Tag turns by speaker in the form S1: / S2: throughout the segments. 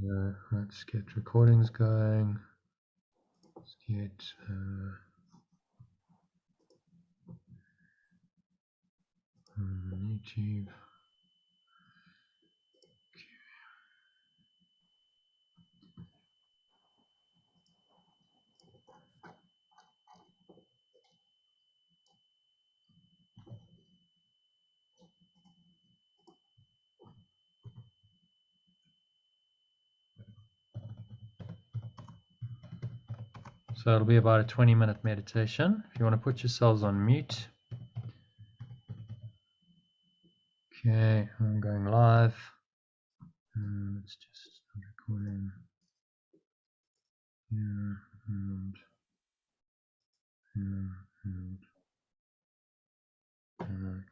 S1: Let's get recordings going. Let's get YouTube. So it'll be about a 20-minute meditation. If you want to put yourselves on mute. Okay, I'm going live. Let's just start recording.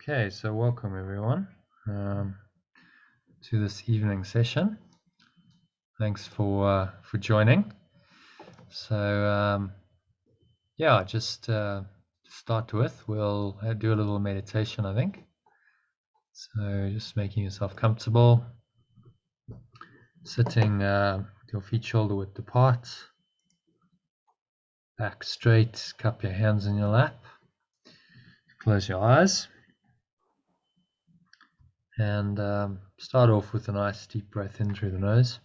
S1: Okay, so welcome everyone to this evening session. Thanks for joining. So yeah, just to start with, we'll do a little meditation, I think. So just making yourself comfortable, sitting with your feet shoulder width apart, back straight, cup your hands in your lap, close your eyes, and start off with a nice deep breath in through the nose.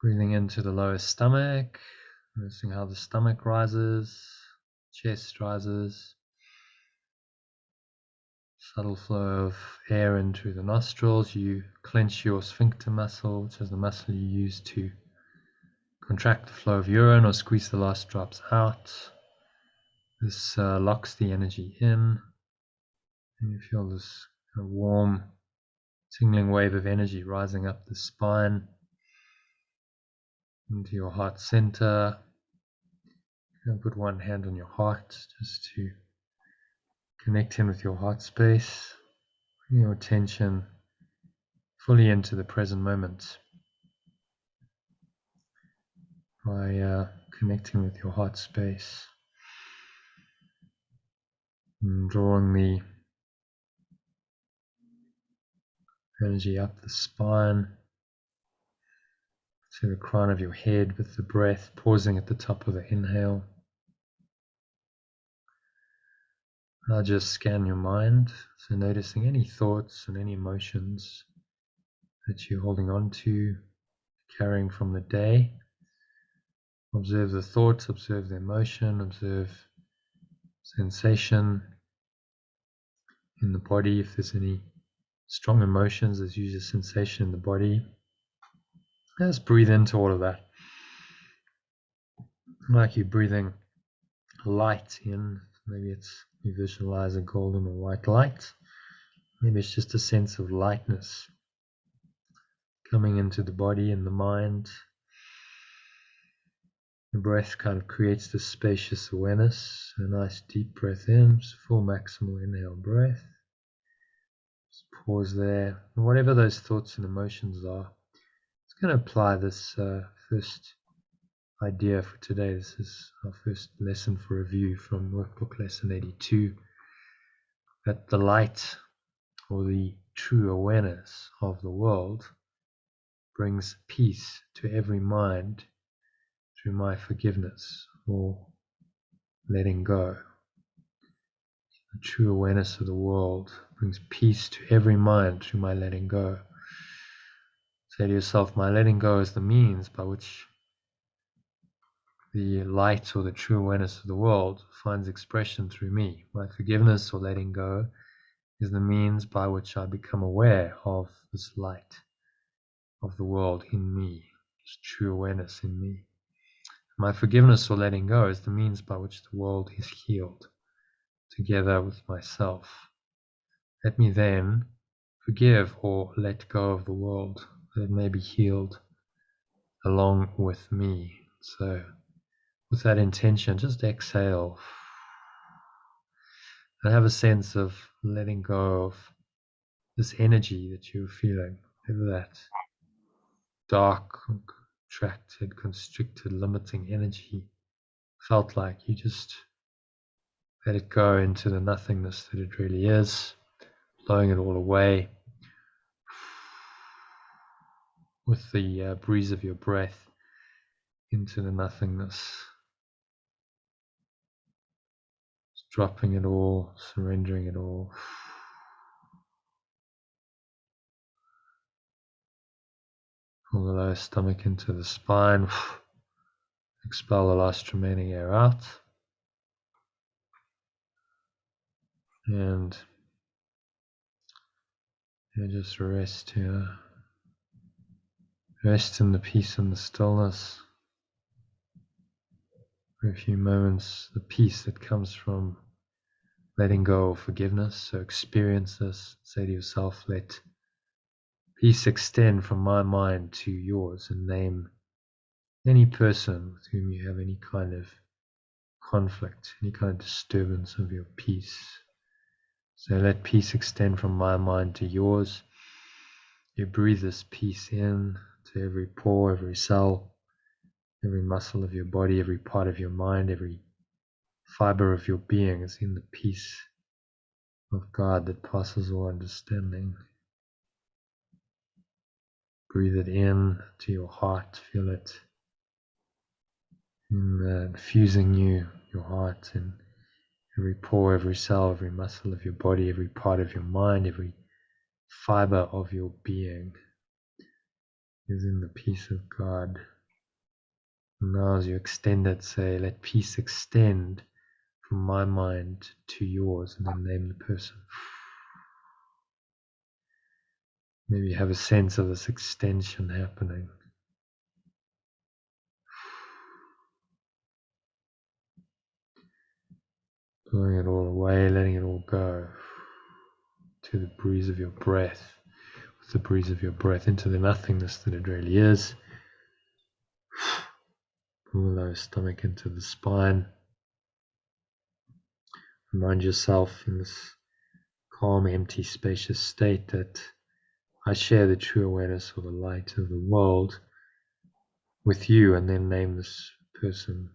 S1: Breathing into the lower stomach, noticing how the stomach rises, chest rises. Subtle flow of air in through the nostrils. You clench your sphincter muscle, which is the muscle you use to contract the flow of urine or squeeze the last drops out. This locks the energy in, and you feel this kind of warm, tingling wave of energy rising up the spine into your heart center. And put one hand on your heart just to connect in with your heart space. Bring your attention fully into the present moment by connecting with your heart space and drawing the energy up the spine to the crown of your head with the breath, pausing at the top of the inhale. Now just scan your mind, so noticing any thoughts and any emotions that you're holding on to, carrying from the day. Observe the thoughts, observe the emotion, observe sensation in the body. If there's any strong emotions, there's usually a sensation in the body. Just breathe into all of that. Like you're breathing light in. Maybe it's you visualize a golden or white light. Maybe it's just a sense of lightness coming into the body and the mind. The breath kind of creates this spacious awareness. A nice deep breath in, just full maximal inhale breath. Just pause there. And whatever those thoughts and emotions are, it's going to apply this first idea for today. This is our first lesson for review from Workbook Lesson 82. That the light or the true awareness of the world brings peace to every mind through my forgiveness or letting go. The true awareness of the world brings peace to every mind through my letting go. Say to yourself, my letting go is the means by which the light or the true awareness of the world finds expression through me. My forgiveness or letting go is the means by which I become aware of this light of the world in me, this true awareness in me. My forgiveness or letting go is the means by which the world is healed together with myself. Let me then forgive or let go of the world that it may be healed along with me. So with that intention, just exhale and have a sense of letting go of this energy that you're feeling, whatever that dark, contracted, constricted, limiting energy felt like. You just let it go into the nothingness that it really is, blowing it all away. with the breeze of your breath into the nothingness. Just dropping it all, surrendering it all. Pull the lower stomach into the spine. Expel the last remaining air out. And just rest here. Rest in the peace and the stillness. For a few moments, the peace that comes from letting go of forgiveness. So experience this. Say to yourself, let peace extend from my mind to yours, and name any person with whom you have any kind of conflict, any kind of disturbance of your peace. So let peace extend from my mind to yours. You breathe this peace in to every pore, every cell, every muscle of your body, every part of your mind, every fiber of your being is in the peace of God that passes all understanding. Breathe it in to your heart. Feel it infusing your heart, and every pore, every cell, every muscle of your body, every part of your mind, every fiber of your being is in the peace of God. And now as you extend it, say, let peace extend from my mind to yours, and then name the person. Maybe you have a sense of this extension happening. Blowing it all away, letting it all go to the breeze of your breath. With the breeze of your breath into the nothingness that it really is. Pull the lower stomach into the spine. Remind yourself in this calm, empty, spacious state that I share the true awareness or the light of the world with you, and then name this person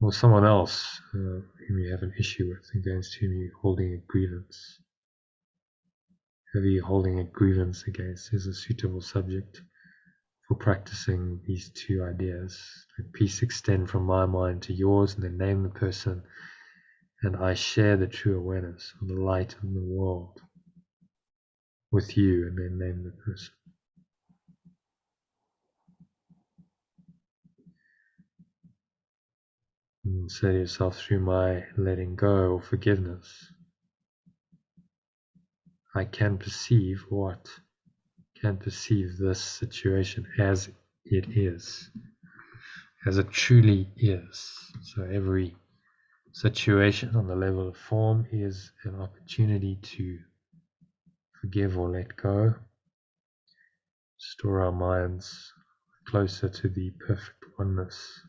S1: or someone else whom you have an issue with, against whom you're holding a grievance. Whoever you're holding a grievance against is a suitable subject for practicing these two ideas. Let peace extend from my mind to yours, and then name the person, and I share the true awareness or the light of the world with you, and then name the person. And say to yourself, through my letting go or forgiveness, I can perceive this situation as it is, as it truly is. So every situation on the level of form is an opportunity to forgive or let go, store our minds closer to the perfect oneness.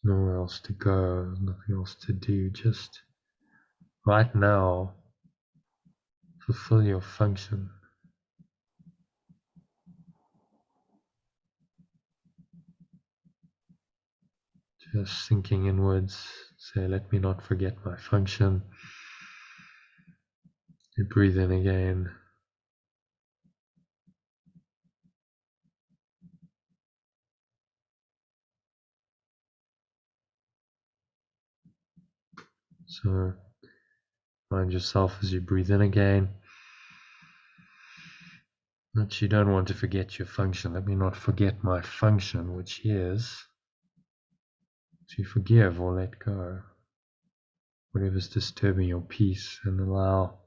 S1: There's nowhere else to go, there's nothing else to do. Just right now, fulfill your function. Just sinking inwards, say, let me not forget my function. You breathe in again. So remind yourself as you breathe in again that you don't want to forget your function. Let me not forget my function, which is to forgive or let go whatever's disturbing your peace, and allow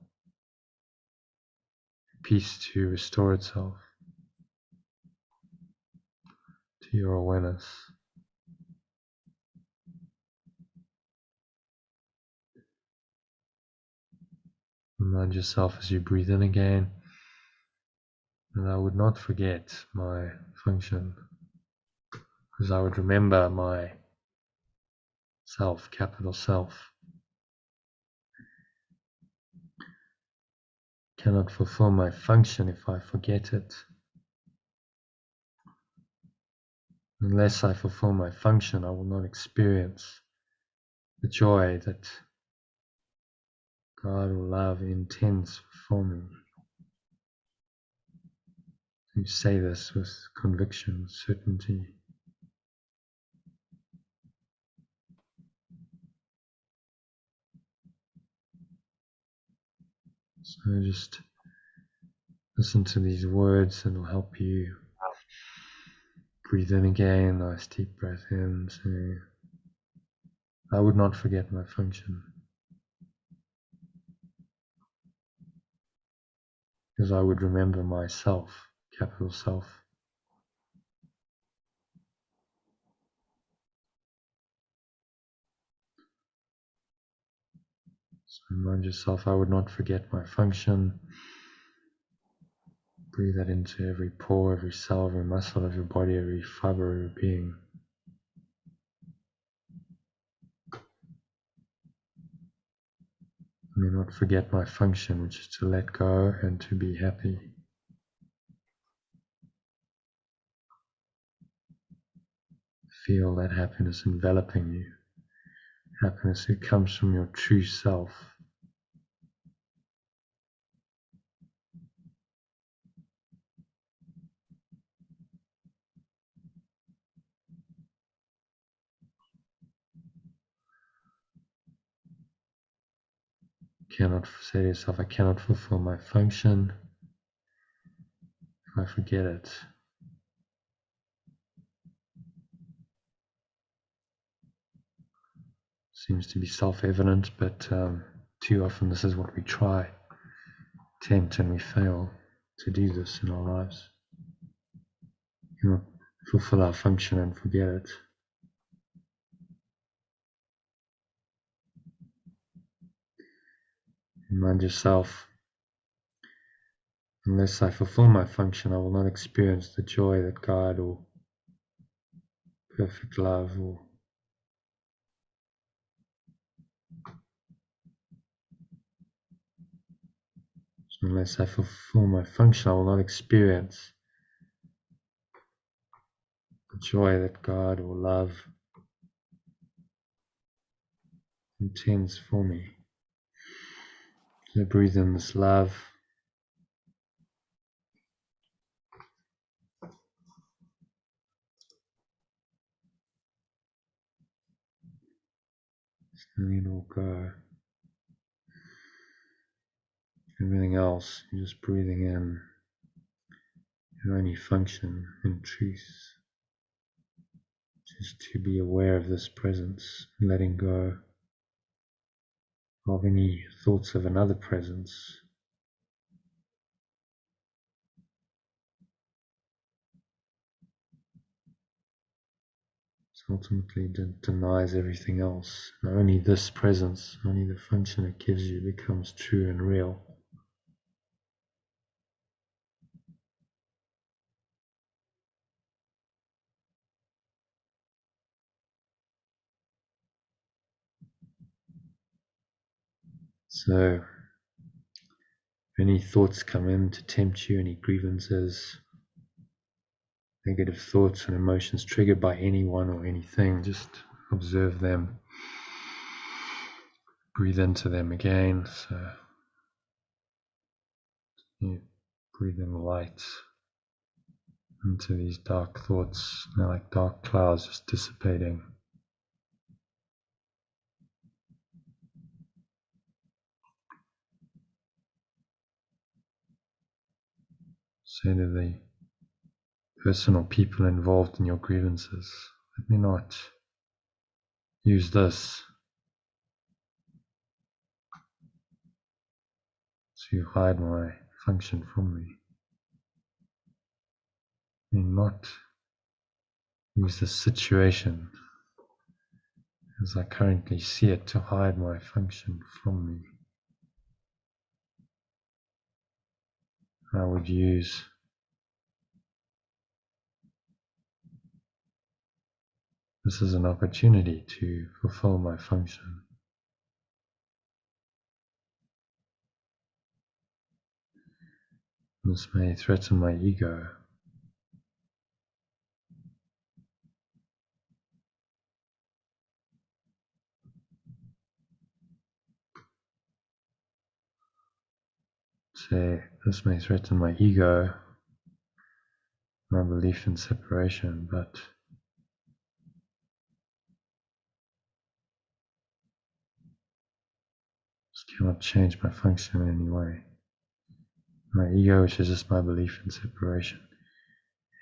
S1: peace to restore itself to your awareness. Remind yourself as you breathe in again that I would not forget my function, because I would remember my self, capital Self. Cannot fulfill my function if I forget it. Unless I fulfill my function, I will not experience the joy that God or love intends for me. You say this with conviction, certainty. So just listen to these words and it'll help you breathe in again, nice deep breath in, saying, I would not forget my function, because I would remember myself, capital Self. So remind yourself, I would not forget my function. Breathe that into every pore, every cell, every muscle of your body, every fiber of your being. I may not forget my function, which is to let go and to be happy. Feel that happiness enveloping you. Happiness that comes from your true self. Cannot say to yourself, I cannot fulfill my function if I forget it. Seems to be self-evident, but too often this is what we try, attempt, and we fail to do this in our lives. You know, fulfill our function and forget it. Remind yourself, unless I fulfill my function, I will not experience the joy that God or perfect love or unless I fulfill my function, I will not experience the joy that God or love intends for me. So breathe in this love. And it will go. Everything else, you're just breathing in your only function in truth. Just to be aware of this presence, letting go of any thoughts of another presence. So ultimately denies everything else. And only this presence, only the function it gives you becomes true and real. So any thoughts come in to tempt you, any grievances, negative thoughts and emotions triggered by anyone or anything, just observe them. Breathe into them again. So you breathe in light into these dark thoughts, now like dark clouds just dissipating. Say to the person or people involved in your grievances, let me not use this to hide my function from me. Let me not use this situation as I currently see it to hide my function from me. I would use this as an opportunity to fulfill my function. This may threaten my ego. say, this may threaten my ego, my belief in separation, but this cannot change my function in any way. My ego, which is just my belief in separation,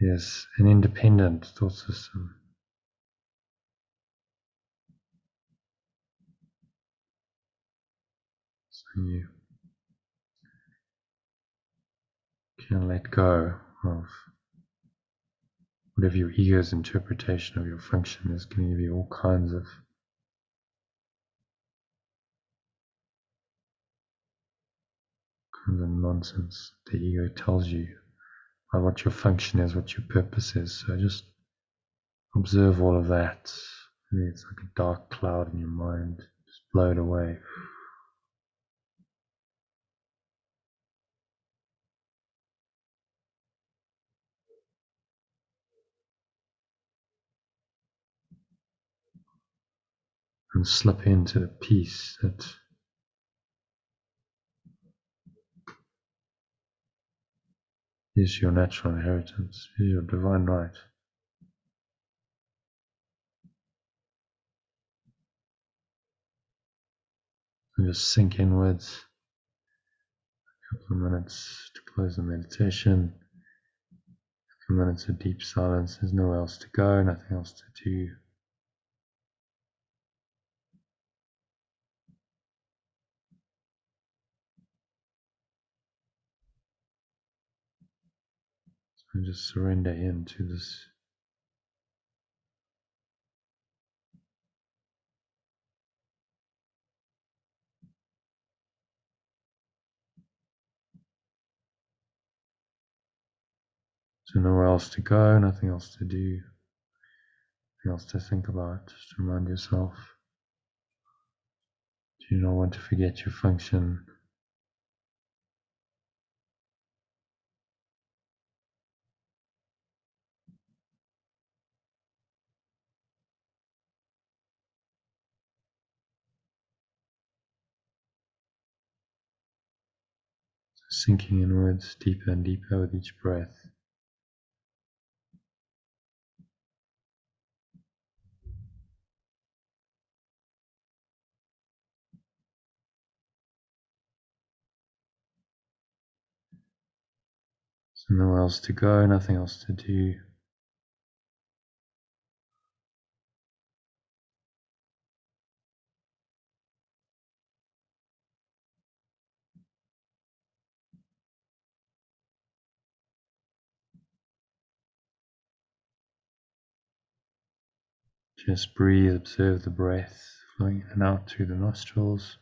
S1: is an independent thought system. So you can let go of whatever your ego's interpretation of your function is going to give you all kinds of nonsense the ego tells you about what your function is, what your purpose is. So just observe all of that. Maybe it's like a dark cloud in your mind. Just blow it away. And slip into the peace that is your natural inheritance, is your divine right. And just sink inwards. A couple of minutes to close the meditation. A couple of minutes of deep silence. There's nowhere else to go, nothing else to do. And just surrender into this so nowhere else to go, nothing else to do, nothing else to think about. Just remind yourself, do you not want to forget your function? Sinking inwards deeper and deeper with each breath. So nowhere else to go, nothing else to do. Just breathe, observe the breath flowing in and out through the nostrils.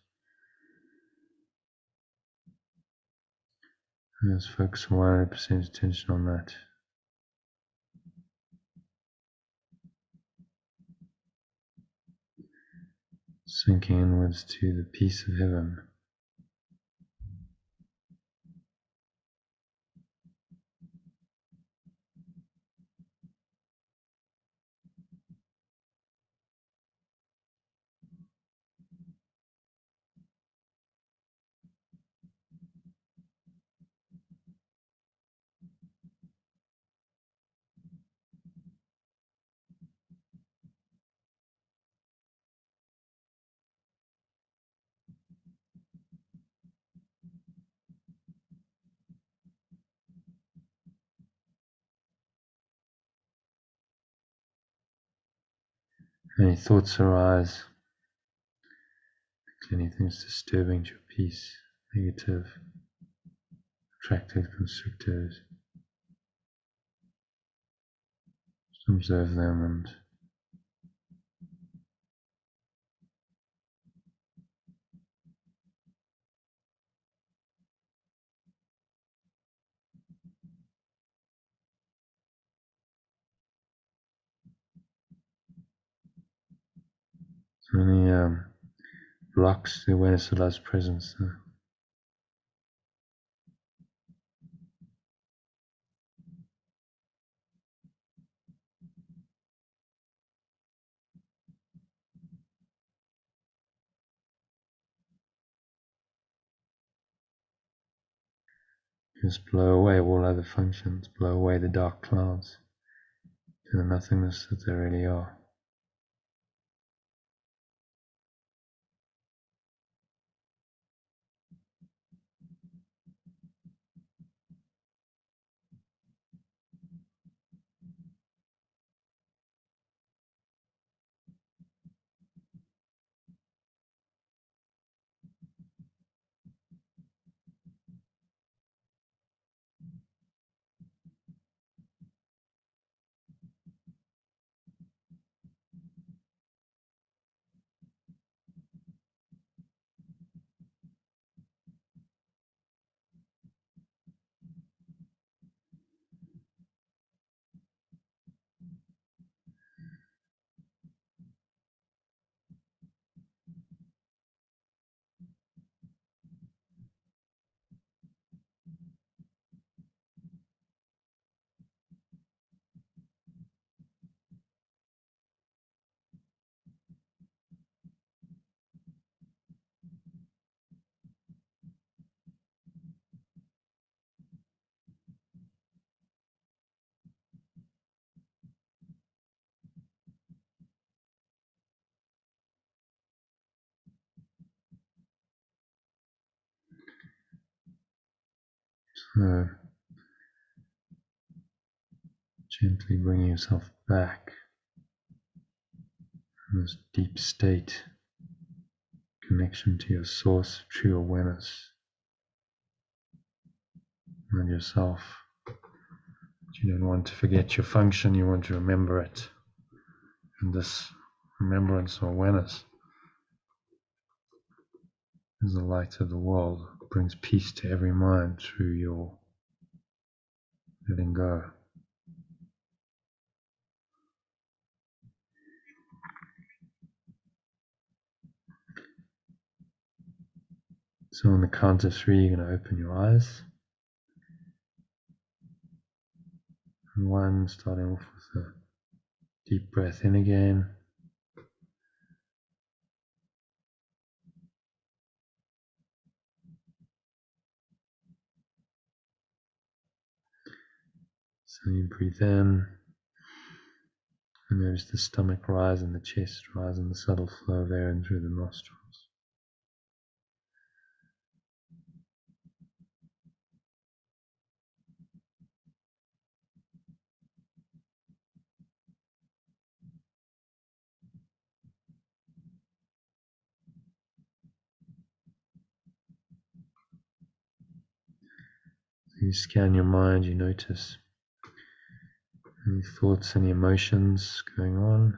S1: And just focus 100% attention on that. Sinking inwards to the peace of heaven. Any thoughts arise, anything that's disturbing to your peace, negative, attractive, constrictive, just observe them and any blocks the awareness of love's presence. Just blow away all other functions, blow away the dark clouds to the nothingness that they really are. So, gently bringing yourself back from this deep state, connection to your source of true awareness and yourself. You don't want to forget your function, you want to remember it. And this remembrance or awareness is the light of the world. It brings peace to every mind through your letting go. So on the count of 3, you're going to open your eyes. And 1, starting off with a deep breath in again. So you breathe in, and notice the stomach rise and the chest rise and the subtle flow of air in through the nostrils. You scan your mind, you notice any thoughts, any emotions going on,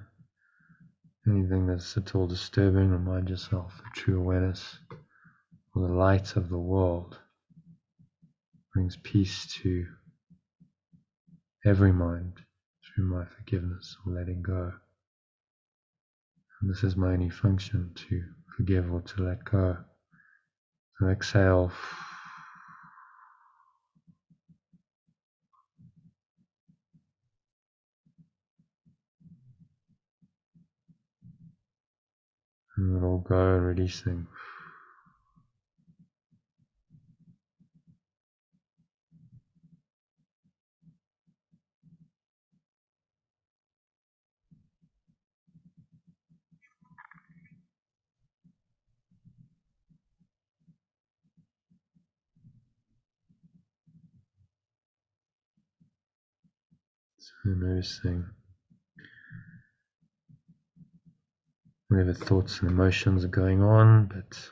S1: anything that's at all disturbing. Remind yourself that true awareness, or the light of the world, brings peace to every mind through my forgiveness or letting go. And this is my only function, to forgive or to let go. So exhale. And let all go, releasing. So noticing whatever thoughts and emotions are going on, but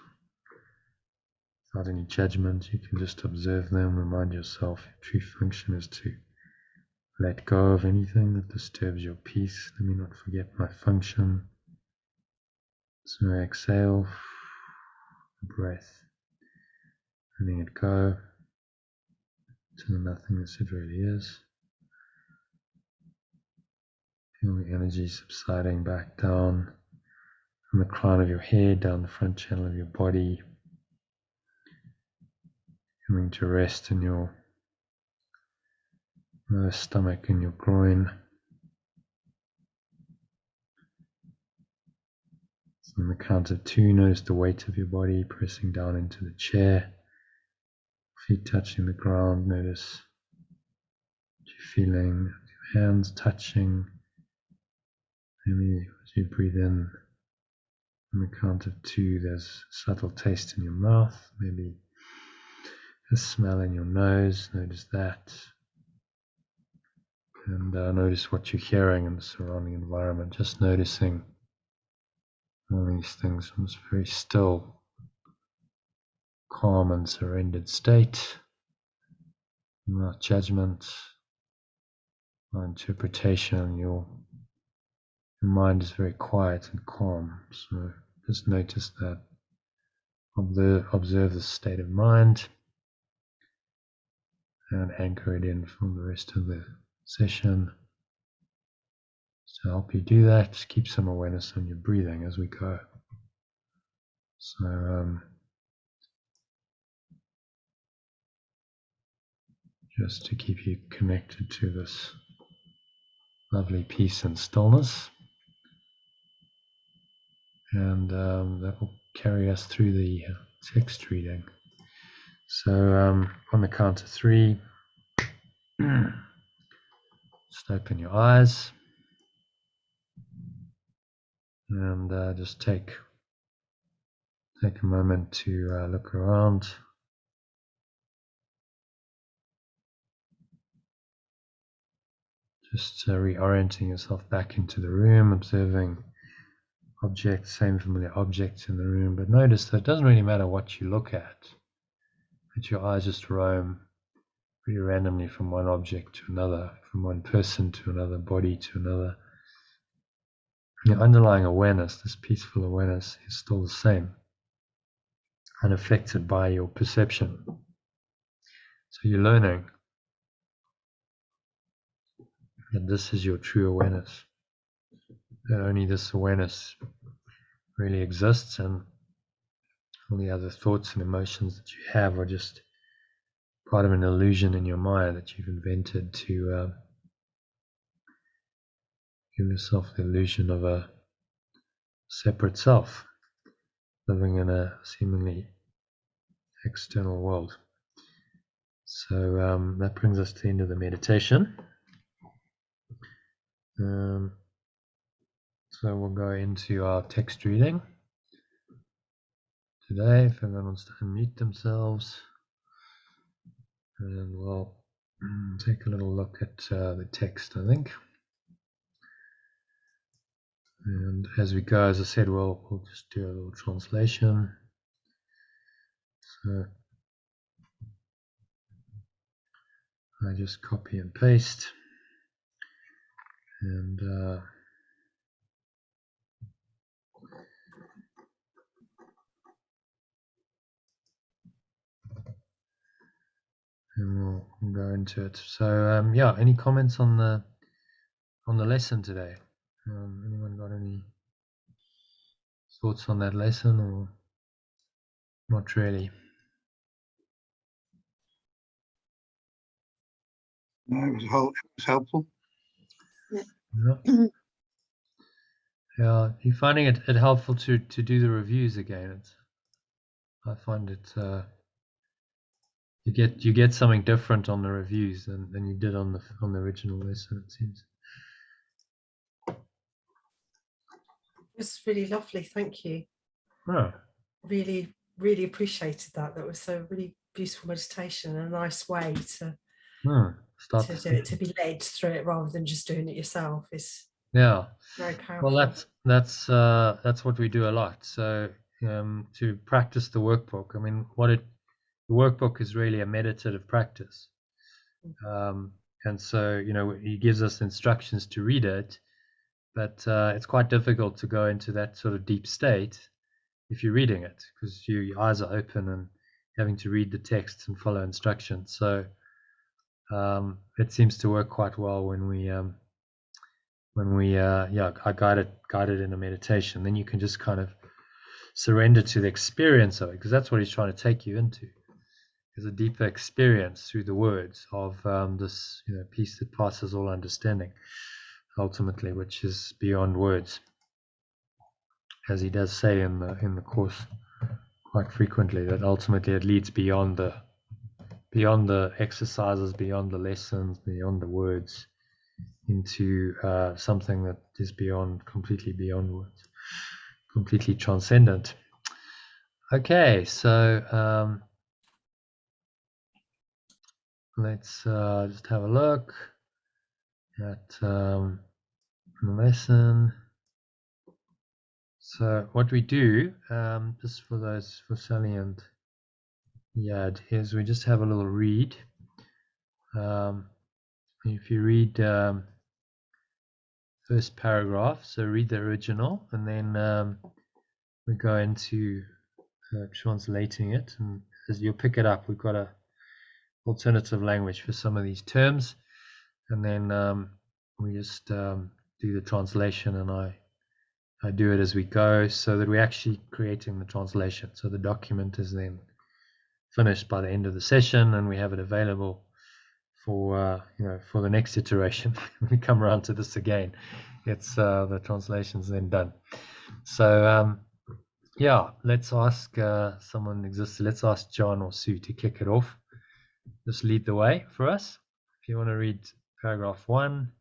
S1: without any judgment. You can just observe them. Remind yourself your true function is to let go of anything that disturbs your peace. Let me not forget my function. So exhale, breath, letting it go to the nothingness it really is. Feel the energy subsiding back down from the crown of your head, down the front channel of your body, coming to rest in your lower stomach and your groin. So on the count of 2, notice the weight of your body pressing down into the chair. feet touching the ground. Notice what you're feeling, your hands touching. Maybe as you breathe in, on the count of 2, there's a subtle taste in your mouth, maybe a smell in your nose. Notice that. And notice what you're hearing in the surrounding environment. Just noticing all these things in this very still, calm and surrendered state. Not judgment, not interpretation. Your mind is very quiet and calm. So just notice that. Observe the state of mind and anchor it in for the rest of the session. To help you do that, just keep some awareness on your breathing as we go. So just to keep you connected to this lovely peace and stillness. And that will carry us through the text reading. So on the count of 3, just open your eyes and just take a moment to look around. Just reorienting yourself back into the room, observing objects, same familiar objects in the room, but notice that it doesn't really matter what you look at. That your eyes just roam pretty randomly from one object to another, from one person to another, body to another. Your underlying awareness, this peaceful awareness, is still the same, unaffected by your perception. So you're learning that this is your true awareness, that only this awareness really exists, and all the other thoughts and emotions that you have are just part of an illusion in your mind that you've invented to give yourself the illusion of a separate self living in a seemingly external world. So that brings us to the end of the meditation. So we'll go into our text reading today. If everyone wants to unmute themselves, and we'll take a little look at the text, I think. And as we go, as I said, we'll just do a little translation. So I just copy and paste, and we'll go into it. So yeah, any comments on the lesson today? Anyone got any thoughts on that lesson, or not really?
S2: No, it was helpful.
S1: Yeah. Yeah, you're finding it helpful to do the reviews again. I find it you get something different on the reviews than you did on the original lesson, it seems.
S3: It's really lovely, thank you.
S1: Oh.
S3: Really, really appreciated that. That was a really beautiful meditation and a nice way to be led through it rather than just doing it yourself. Is very powerful.
S1: Well, that's what we do a lot. So to practice the workbook, I mean, the workbook is really a meditative practice, and so he gives us instructions to read it, but it's quite difficult to go into that sort of deep state if you're reading it, because your eyes are open and having to read the text and follow instructions. So it seems to work quite well when we I guide it in a meditation. Then you can just kind of surrender to the experience of it, because that's what he's trying to take you into, is a deeper experience through the words of this peace that passes all understanding, ultimately, which is beyond words, as he does say in the course quite frequently, that ultimately it leads beyond the beyond the exercises, beyond the lessons, beyond the words, into something that is completely beyond words, completely transcendent. Okay, so let's just have a look at the lesson. So what we do, just for Sally and Yad, is we just have a little read. If you read first paragraph, so read the original, and then we go into translating it, and as you'll pick it up, we've got a alternative language for some of these terms, and then we just do the translation, and I do it as we go, so that we're actually creating the translation. So the document is then finished by the end of the session, and we have it available for for the next iteration. When we come around to this again, it's the translation's then done. So yeah, let's ask someone exists. Let's ask John or Sue to kick it off. Just lead the way for us. If you want to read paragraph 1,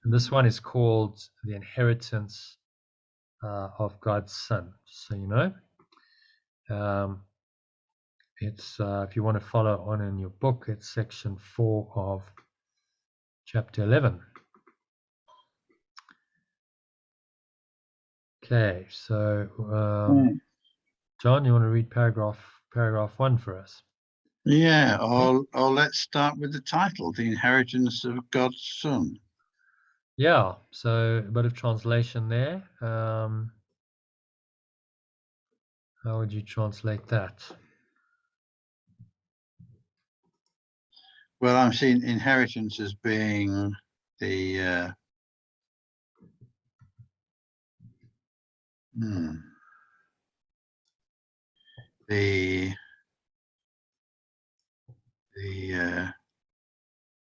S1: and this one is called The Inheritance of God's Son. So you know, it's if you want to follow on in your book, it's section 4 of chapter 11. Okay, so John, you want to read paragraph 1 for us?
S2: Yeah, or let's start with the title, The Inheritance of God's Son.
S1: Yeah, so a bit of translation there. How would you translate that?
S2: Well, I'm seeing inheritance as being the I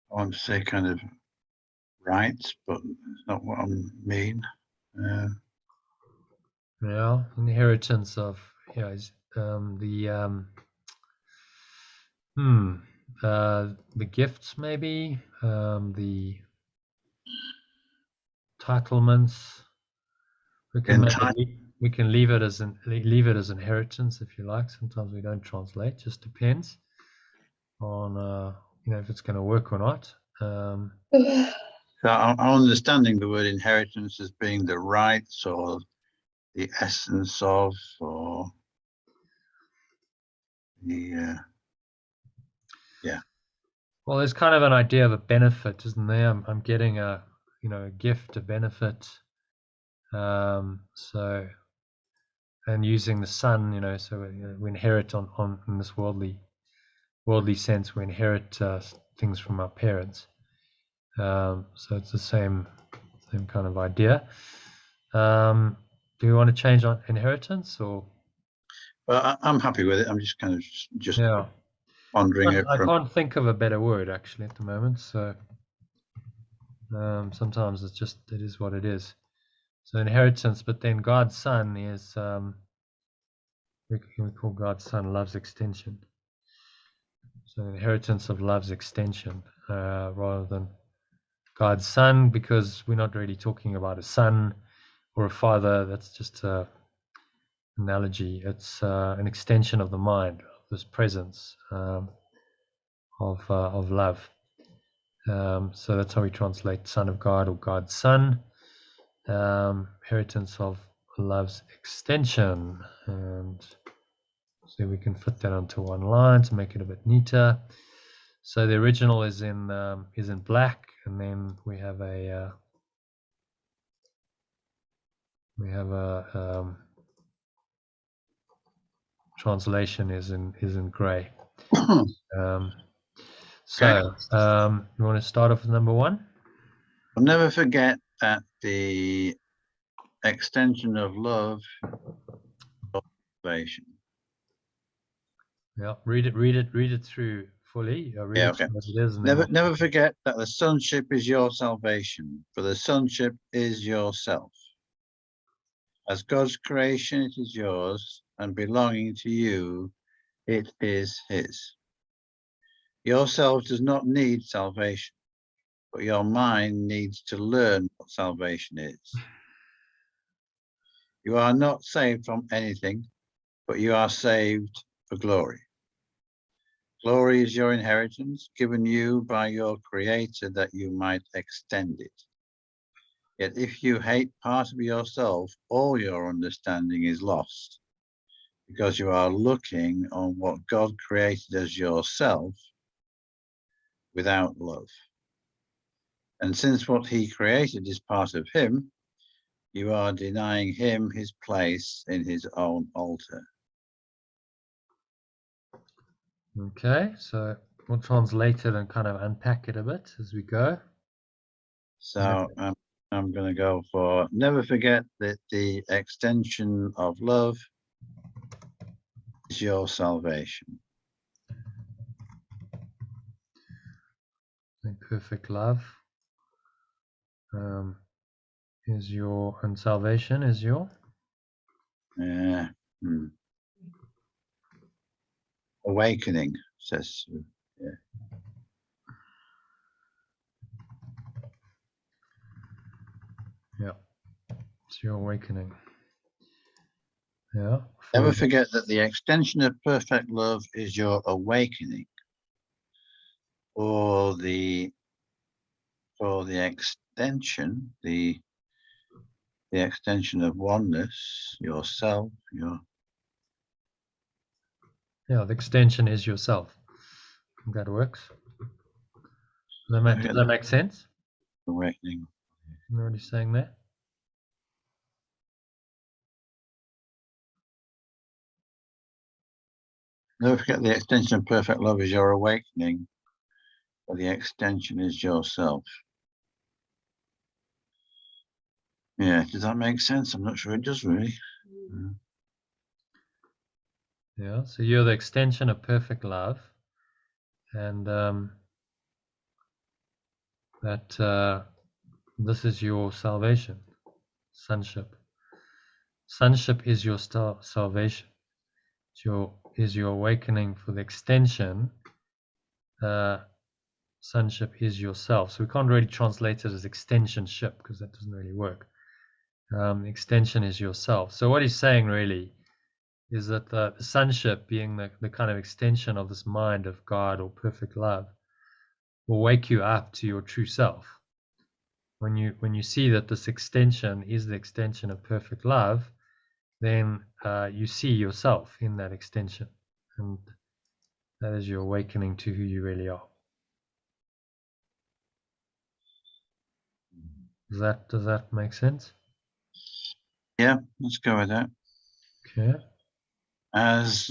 S2: want to say kind of rights, but it's not what I mean.
S1: Yeah, inheritance of the gifts, maybe the entitlements. We can leave it as inheritance if you like. Sometimes we don't translate. Just depends on if it's going to work or not.
S2: So I'm understanding the word inheritance as being the rights or the essence of, or the yeah.
S1: Well, there's kind of an idea of a benefit, isn't there? I'm getting a gift, a benefit. So, and using the son, so we inherit on in this worldly sense, we inherit things from our parents. So it's the same kind of idea. Do you want to change on inheritance or?
S2: Well, I'm happy with it. I'm just kind of just
S1: Yeah.
S2: pondering it.
S1: I can't think of a better word actually at the moment. So sometimes it is what it is. So inheritance, but then God's Son is we call God's Son love's extension. So inheritance of love's extension rather than God's Son, because we're not really talking about a son or a father. That's just an analogy. It's an extension of the mind, of this presence of love. So that's how we translate Son of God or God's Son. Inheritance of love's extension, and so we can fit that onto one line to make it a bit neater. So the original is in black, and then we have a translation is in grey. So you want to start off with number 1?
S2: I'll never forget that the extension of love is salvation.
S1: Yeah, read it through fully. Read it as it is.
S2: Never forget that the sonship is your salvation, for the sonship is yourself. As God's creation, it is yours, and belonging to you, it is his. Yourself does not need salvation, but your mind needs to learn what salvation is. You are not saved from anything, but you are saved for glory. Glory is your inheritance given you by your Creator that you might extend it. Yet if you hate part of yourself, all your understanding is lost, because you are looking on what God created as yourself without love. And since what he created is part of him, you are denying him his place in his own altar.
S1: Okay, so we'll translate it and kind of unpack it a bit as we go.
S2: So I'm going to go for, never forget that the extension of love is your salvation.
S1: And perfect love is your, and salvation is your?
S2: Yeah. Awakening, says. Yeah.
S1: Yeah, it's your awakening. Yeah.
S2: Never forget that the extension of perfect love is your awakening, or the extension, the extension of oneness, yourself,
S1: yeah, the extension is yourself. That works. Does that make sense?
S2: Awakening.
S1: You know what he's saying there?
S2: Never forget the extension of perfect love is your awakening, or the extension is yourself. Yeah, does that make sense? I'm not sure it does really.
S1: Yeah, so you're the extension of perfect love, and that this is your salvation, sonship. Sonship is your salvation. Is your awakening for the extension. Sonship is yourself. So we can't really translate it as extensionship because that doesn't really work. Extension is yourself. So what he's saying really is that the sonship, being the kind of extension of this mind of God or perfect love, will wake you up to your true self. When you see that this extension is the extension of perfect love, then you see yourself in that extension, and that is your awakening to who you really are. Does that make sense?
S2: Yeah, let's go with that.
S1: Okay.
S2: As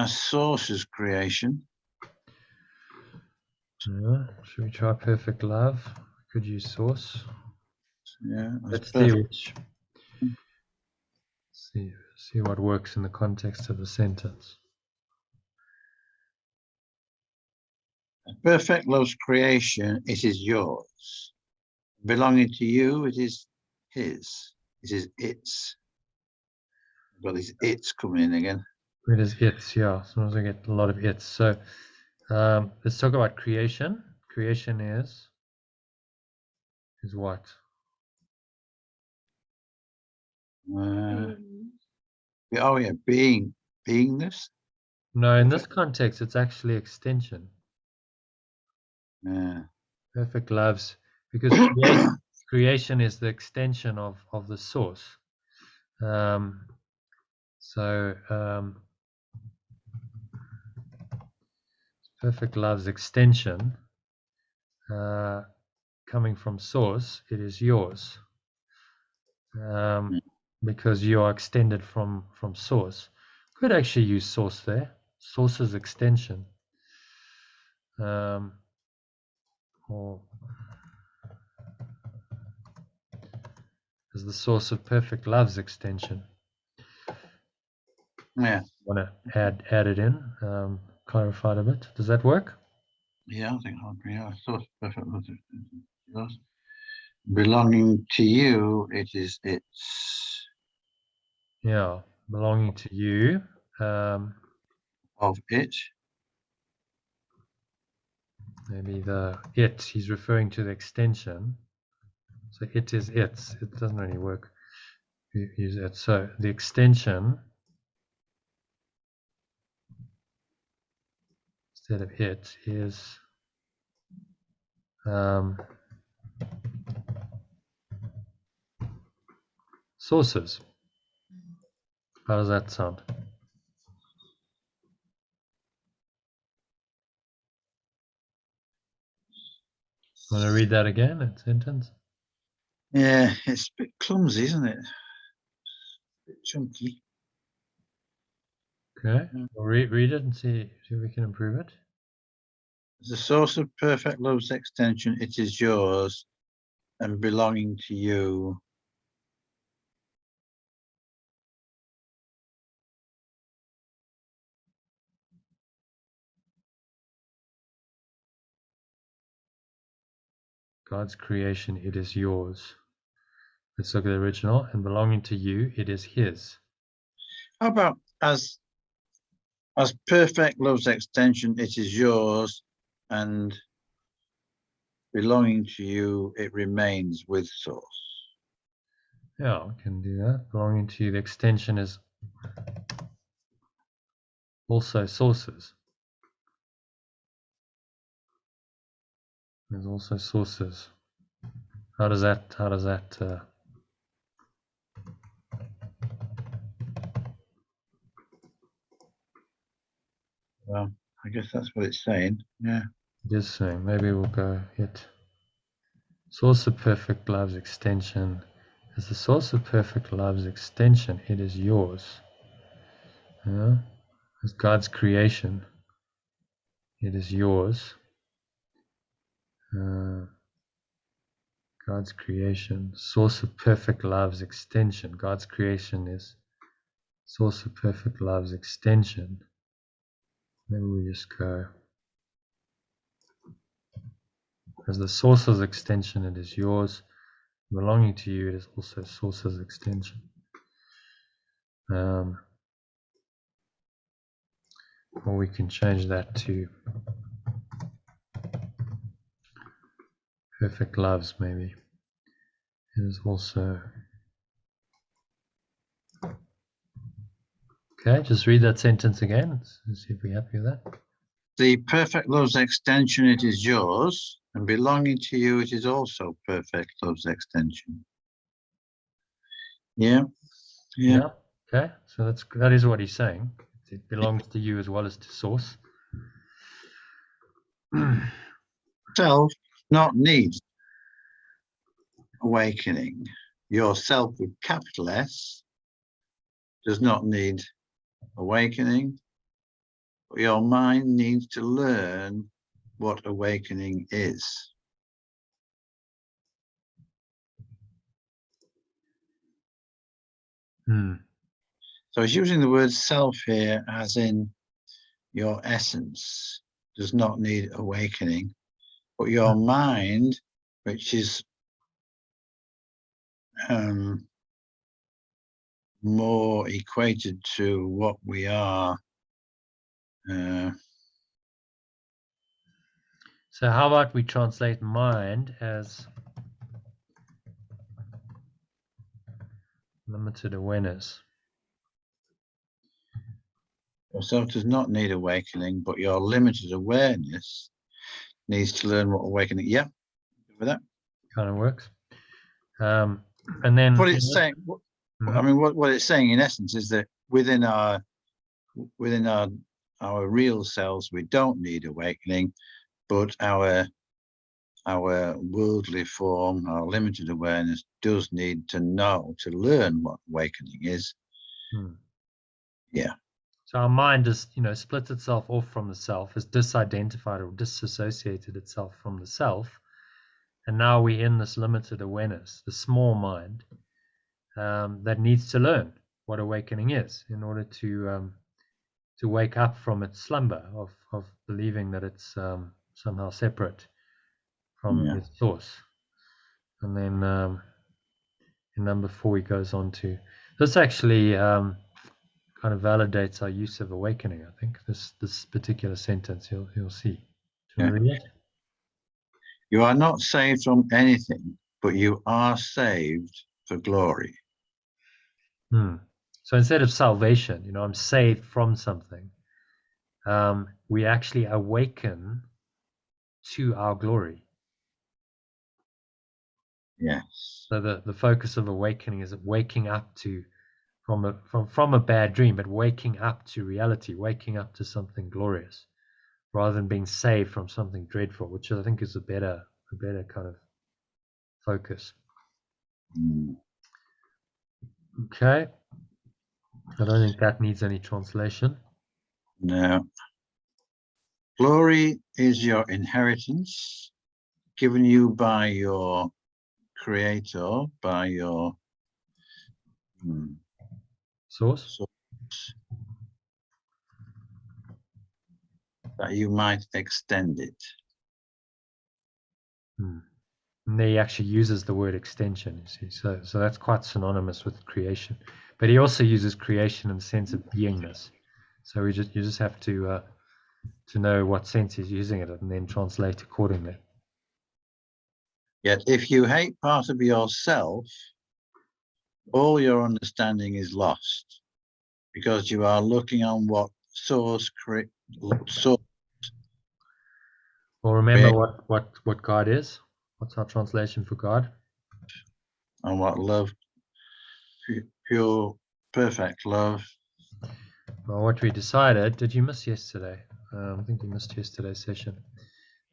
S2: source's creation.
S1: Yeah. Should we try perfect love? We could use source.
S2: Yeah.
S1: Let's see what works in the context of the sentence.
S2: Perfect love's creation, it is yours. Belonging to you, it is his. It is its. I've got these its coming in again.
S1: It is its, yeah. Sometimes I get a lot of its. So let's talk about creation. Creation is what?
S2: Oh yeah, beingness.
S1: No, in this context, it's actually extension.
S2: Yeah.
S1: Perfect loves, because creation is the extension of the source. Perfect love's extension, coming from source, it is yours, because you are extended from source. Could actually use source there. Source's extension, or as the source of perfect love's extension.
S2: Yeah.
S1: Want to add it in, clarify it a bit. Does that work?
S2: Yeah, I think I'll agree. Yeah, source perfect love. Belonging to you, it is its.
S1: Yeah, belonging to you.
S2: Of it.
S1: maybe he's referring to the extension. So it is it. It doesn't really work. Use it. So the extension instead of it is sources. How does that sound? Want to read that again? That sentence?
S2: Yeah, it's a bit clumsy, isn't it? A bit chunky.
S1: Okay, we'll read it and see if we can improve it.
S2: The source of perfect love's extension, it is yours and belonging to you.
S1: God's creation, it is yours. Let's look at the original. And belonging to you, it is his.
S2: How about as perfect love's extension, it is yours, and belonging to you, it remains with source.
S1: Yeah, we can do that. Belonging to you, the extension is also sources. There's also sources. How does that
S2: Well, I guess that's what it's saying. Yeah.
S1: it is saying? Maybe we'll go it. Source of perfect love's extension. As the source of perfect love's extension, it is yours. Yeah? As God's creation, it is yours. God's creation, source of perfect love's extension. God's creation is source of perfect love's extension. Maybe we just go, as the source's extension, it is yours. Belonging to you, it is also source's extension. Or we can change that to perfect loves, maybe. It is also. Okay, just read that sentence again. Let's see if we're happy with that.
S2: The perfect love's extension, it is yours, and belonging to you, it is also perfect love's extension. Yeah.
S1: Okay, so that is what he's saying. It belongs to you as well as to source.
S2: Self not need awakening. Yourself with capital S does not need awakening, but your mind needs to learn what awakening is. So it's using the word self here as in your essence does not need awakening, but your mind, which is more equated to what we are.
S1: So how about we translate mind as limited awareness?
S2: Yourself does not need awakening, but your limited awareness needs to learn what awakening. Yeah, with that
S1: kind of works. And then
S2: what it's saying. I mean, what it's saying in essence is that within our real selves, we don't need awakening, but our worldly form, our limited awareness, does need to know, to learn what awakening is. Yeah.
S1: So our mind is, splits itself off from the self, has disidentified or disassociated itself from the self, and now we're in this limited awareness, the small mind, that needs to learn what awakening is in order to wake up from its slumber of believing that it's somehow separate from its source. And then in number 4 he goes on to this actually kind of validates our use of awakening. I think this particular sentence you'll see. Do you want to read it?
S2: You are not saved from anything, but you are saved for glory.
S1: So instead of salvation, I'm saved from something, we actually awaken to our glory.
S2: Yes.
S1: So the focus of awakening is waking up to from a bad dream, but waking up to reality, waking up to something glorious, rather than being saved from something dreadful, which I think is a better kind of focus. Okay. I don't think that needs any translation.
S2: No. Glory is your inheritance given you by your Creator, by your
S1: Source,
S2: that you might extend it.
S1: And there he actually uses the word extension, you see. So that's quite synonymous with creation. But he also uses creation in the sense of beingness. So you just have to know what sense he's using it and then translate accordingly.
S2: Yet if you hate part of yourself, all your understanding is lost, because you are looking on what source.
S1: Well, remember what God is. What's our translation for God?
S2: And what love, pure, perfect love.
S1: Well, what we decided. Did you miss yesterday? I think you missed yesterday's session.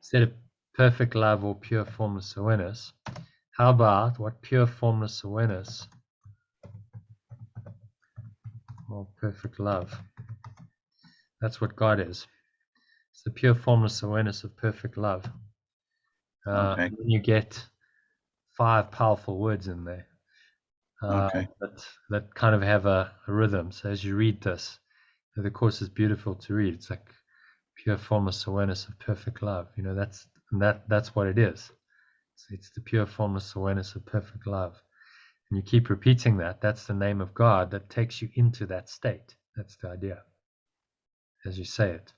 S1: Instead of perfect love or pure formless awareness, how about what pure formless awareness or perfect love? That's what God is. It's the pure formless awareness of perfect love.
S2: Okay.
S1: And you get 5 powerful words in there that kind of have a rhythm. So as you read this, the course is beautiful to read. It's like pure formless awareness of perfect love. That's what it is. So it's the pure formless awareness of perfect love. And you keep repeating that. That's the name of God that takes you into that state. That's the idea. As you say it,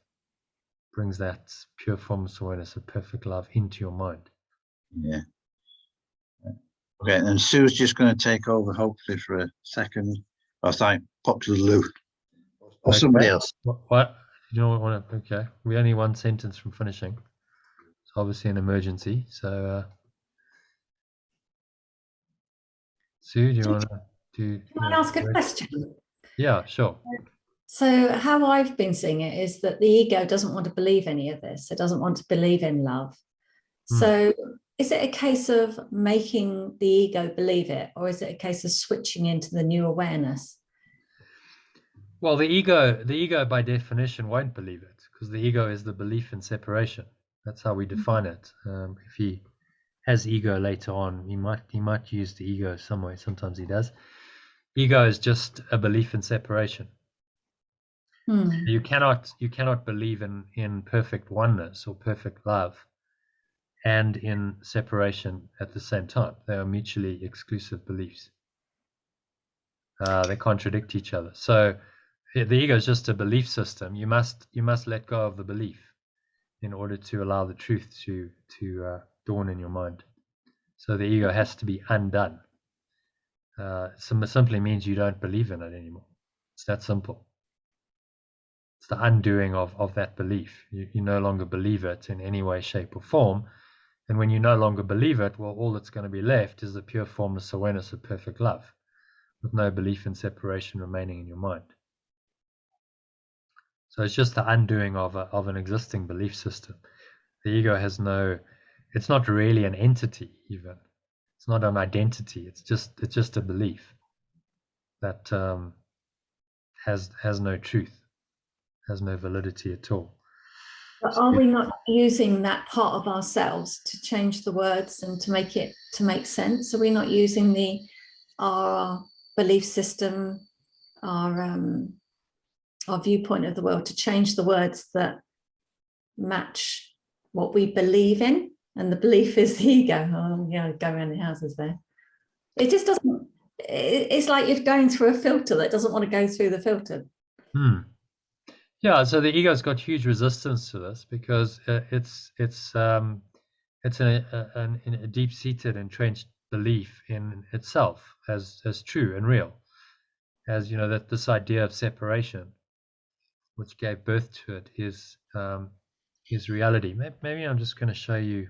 S1: brings that pure formless awareness of perfect love into your mind.
S2: Yeah. Okay, and Sue's just going to take over, hopefully, for a second. Or sorry, pop to the loo. Or somebody else.
S1: What? You don't want to? Okay, we're only one sentence from finishing. It's obviously an emergency. So, Sue, do you want to do?
S4: Can I ask a question?
S1: Yeah, sure.
S4: So how I've been seeing it is that the ego doesn't want to believe any of this. It doesn't want to believe in love. So is it a case of making the ego believe it, or is it a case of switching into the new awareness?
S1: Well, the ego by definition won't believe it, because the ego is the belief in separation. That's how we define it. If he has ego later on, he might use the ego some way. Sometimes he does. Ego is just a belief in separation. You cannot believe in perfect oneness or perfect love and in separation at the same time. They are mutually exclusive beliefs. They contradict each other. So the ego is just a belief system. You must let go of the belief in order to allow the truth to dawn in your mind. So the ego has to be undone. Simply means you don't believe in it anymore. It's that simple. It's the undoing of that belief. You no longer believe it in any way, shape, or form. And when you no longer believe it, well, all that's going to be left is the pure formless awareness of perfect love, with no belief in separation remaining in your mind. So it's just the undoing of an existing belief system. The ego has it's not really an entity even. It's not an identity. It's just a belief that has no truth, has no validity at all.
S4: But are we not using that part of ourselves to change the words and to make sense? Are we not using our belief system, our viewpoint of the world to change the words that match what we believe in? And the belief is the ego. Oh, yeah, go around the houses there. It just doesn't. It's like you're going through a filter that doesn't want to go through the filter.
S1: Yeah, so the ego's got huge resistance to this because it's it's a deep-seated, entrenched belief in itself as true and real, as that this idea of separation, which gave birth to it, is reality. Maybe I'm just going to show you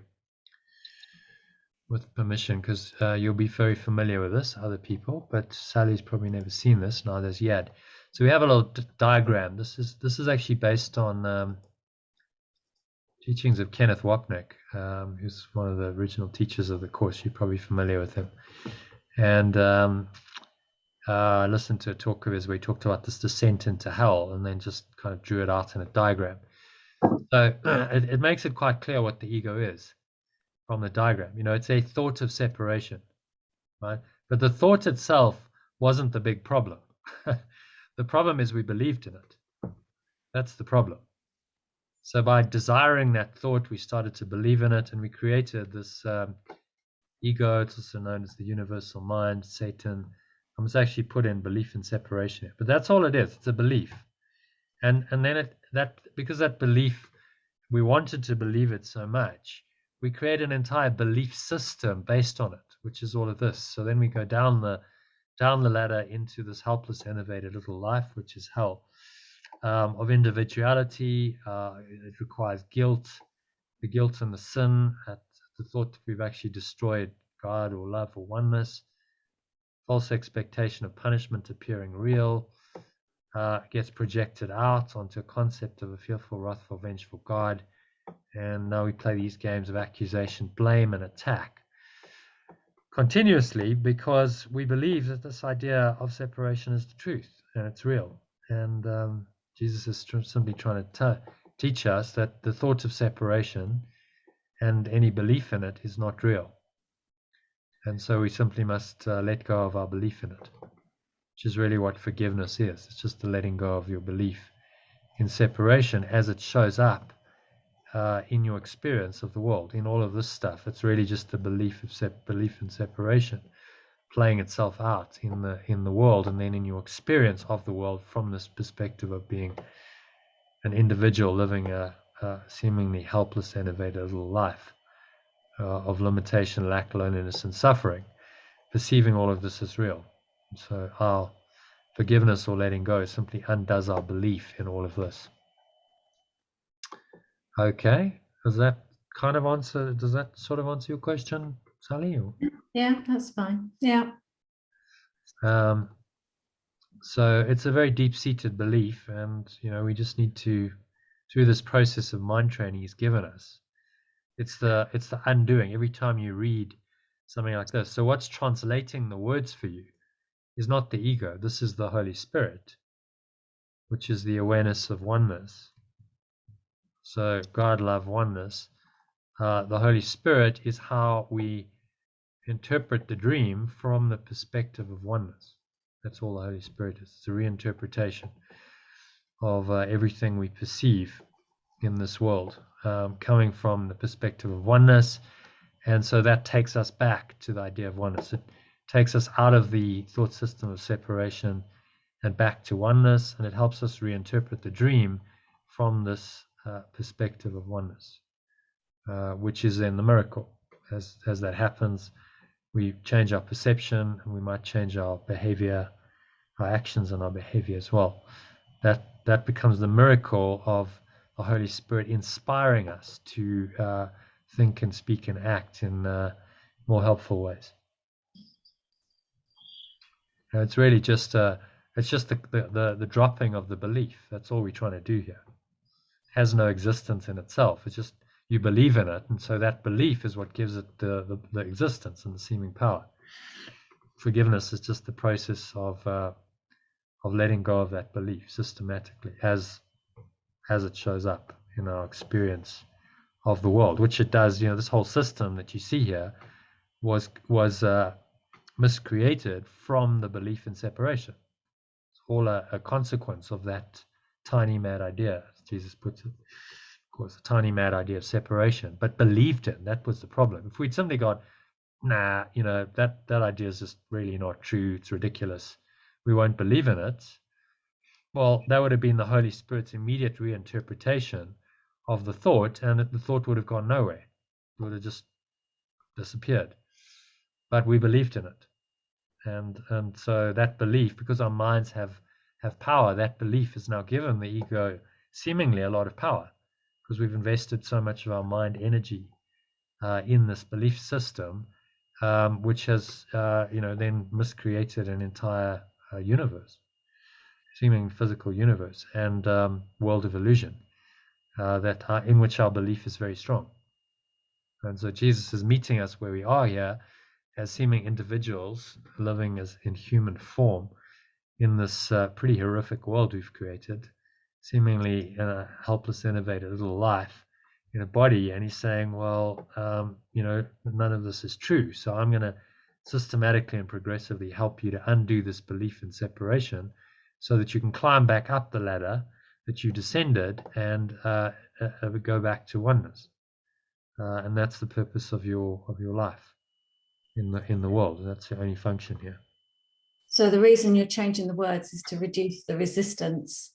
S1: with permission, because you'll be very familiar with this, other people, but Sally's probably never seen this, neither has Yad. So we have a little diagram. This is actually based on teachings of Kenneth Wapnick, who's one of the original teachers of the course. You're probably familiar with him. And I listened to a talk of his where he talked about this descent into hell, and then just kind of drew it out in a diagram. So it makes it quite clear what the ego is from the diagram. It's a thought of separation, right? But the thought itself wasn't the big problem. The problem is we believed in it. That's the problem. So by desiring that thought, we started to believe in it, and we created this ego. It's also known as the universal mind, Satan. I must actually put in belief in separation here. But that's all it is. It's a belief. And then because that belief, we wanted to believe it so much, we create an entire belief system based on it, which is all of this. So then we go down the ladder into this helpless, enervated little life, which is hell, of individuality. It requires guilt, the guilt and the sin, at the thought that we've actually destroyed God or love or oneness, false expectation of punishment appearing real, gets projected out onto a concept of a fearful, wrathful, vengeful God. And now we play these games of accusation, blame, and attack continuously, because we believe that this idea of separation is the truth and it's real. And Jesus is simply trying to teach us that the thought of separation and any belief in it is not real. And so we simply must let go of our belief in it, which is really what forgiveness is. It's just the letting go of your belief in separation as it shows up in your experience of the world, in all of this stuff. It's really just the belief in separation playing itself out in the world, and then in your experience of the world from this perspective of being an individual living a seemingly helpless, enervated little life of limitation, lack, loneliness, and suffering, perceiving all of this as real. So our forgiveness or letting go simply undoes our belief in all of this. Okay, does that sort of answer your question, Sally? Or?
S4: Yeah, that's fine. Yeah.
S1: So it's a very deep-seated belief, and we just need to, through this process of mind training he's given us, it's the undoing every time you read something like this. So what's translating the words for you is not the ego. This is the Holy Spirit, which is the awareness of oneness. So God, love, oneness. The Holy Spirit is how we interpret the dream from the perspective of oneness. That's all the Holy Spirit is. It's a reinterpretation of everything we perceive in this world, coming from the perspective of oneness. And so that takes us back to the idea of oneness. It takes us out of the thought system of separation and back to oneness, and it helps us reinterpret the dream from this perspective of oneness, which is then the miracle. As that happens, we change our perception, and we might change our behavior, our actions and our behavior as well. That becomes the miracle of the Holy Spirit inspiring us to think and speak and act in more helpful ways. It's really just the dropping of the belief. That's all we're trying to do here. It has no existence in itself. It's just you believe in it, and so that belief is what gives it the existence and the seeming power. Forgiveness is just the process of letting go of that belief systematically as it shows up in our experience of the world, which it does. This whole system that you see here was miscreated from the belief in separation. It's all a consequence of that tiny mad idea, as Jesus puts it. Of course, a tiny mad idea of separation, but believed in. That was the problem. If we'd simply got, nah, that idea is just really not true, it's ridiculous, we won't believe in it, well, that would have been the Holy Spirit's immediate reinterpretation of the thought, and the thought would have gone nowhere. would have just disappeared. But we believed in it. And so that belief, because our minds have power, that belief has now given the ego seemingly a lot of power, because we've invested so much of our mind energy in this belief system, which has then miscreated an entire universe, seeming physical universe and world of illusion, in which our belief is very strong. And so Jesus is meeting us where we are here as seeming individuals living as in human form in this pretty horrific world we've created, seemingly in a helpless, innovative little life in a body. And he's saying, well, none of this is true. So I'm going to systematically and progressively help you to undo this belief in separation so that you can climb back up the ladder that you descended and go back to oneness. And that's the purpose of your life in the world. And that's the only function here.
S4: So the reason you're changing the words is to reduce the resistance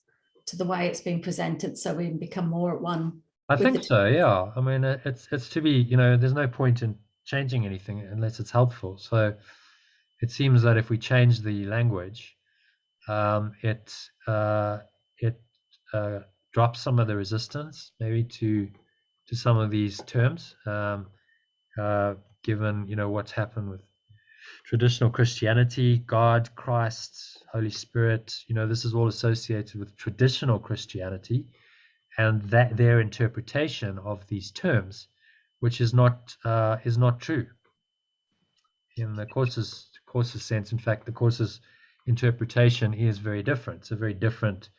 S4: to the way it's being presented, so we can become more at one.
S1: I think so, yeah. I mean, it's to be, there's no point in changing anything unless it's helpful. So it seems that if we change the language, it drops some of the resistance, maybe to some of these terms, given what's happened with traditional Christianity, God, Christ, Holy Spirit. This is all associated with traditional Christianity and that their interpretation of these terms, which is not true in the Course's sense. In fact, the Course's interpretation is very different. It's a very different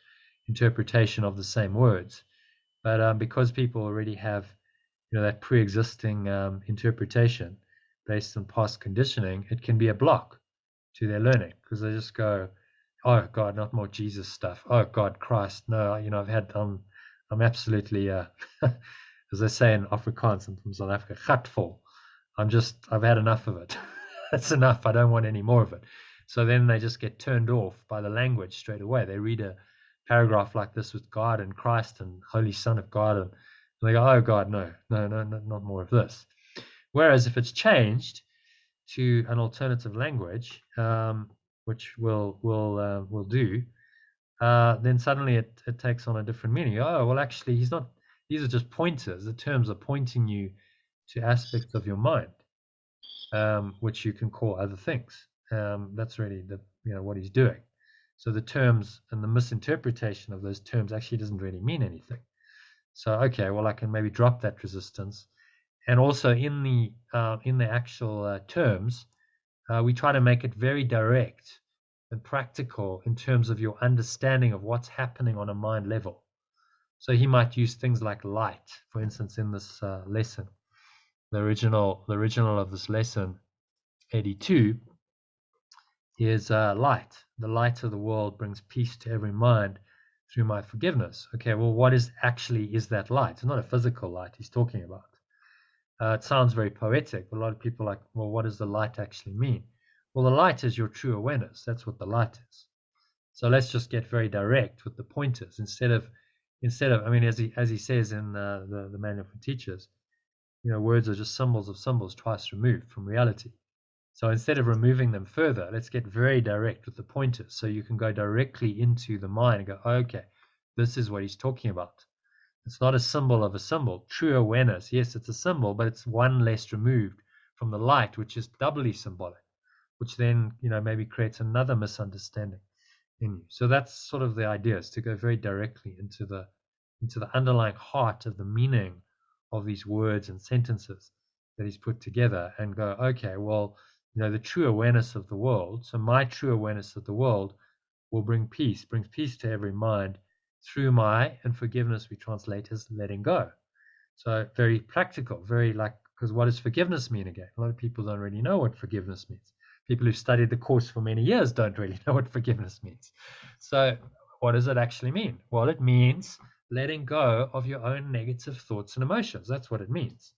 S1: interpretation of the same words, but because people already have that pre-existing interpretation based on past conditioning, it can be a block to their learning, because they just go, oh God, not more Jesus stuff. Oh God, Christ, no. I'm absolutely as they say in Afrikaans and from South Africa, gatvol. I've had enough of it. That's enough. I don't want any more of it. So then they just get turned off by the language straight away. They read a paragraph like this with God and Christ and Holy Son of God, and they go, oh God, no, not more of this. Whereas if it's changed to an alternative language, which we'll do, then suddenly it takes on a different meaning. Oh, well, actually, these are just pointers. The terms are pointing you to aspects of your mind, which you can call other things. That's really what he's doing. So the terms and the misinterpretation of those terms actually doesn't really mean anything. So, okay, well, I can maybe drop that resistance. And also in the actual terms, we try to make it very direct and practical in terms of your understanding of what's happening on a mind level. So he might use things like light, for instance, in this lesson. The original of this lesson, 82, is light. The light of the world brings peace to every mind through my forgiveness. Okay, well, what is that light? It's not a physical light he's talking about. It sounds very poetic, but a lot of people are like, well, what does the light actually mean? Well, the light is your true awareness. That's what the light is. So let's just get very direct with the pointers instead of, I mean, as he says in the Manual for Teachers, words are just symbols of symbols twice removed from reality. So instead of removing them further, let's get very direct with the pointers, so you can go directly into the mind and go, okay, this is what he's talking about. It's not a symbol of a symbol. True awareness, yes, it's a symbol, but it's one less removed from the light, which is doubly symbolic, which then, maybe creates another misunderstanding in you. So that's sort of the idea, is to go very directly into the underlying heart of the meaning of these words and sentences that he's put together, and go, okay, well, the true awareness of the world. So my true awareness of the world will brings peace to every mind through my, and forgiveness we translate as letting go. So very practical, because what does forgiveness mean again? A lot of people don't really know what forgiveness means. People who've studied the Course for many years don't really know what forgiveness means. So what does it actually mean? Well, it means letting go of your own negative thoughts and emotions. That's what it means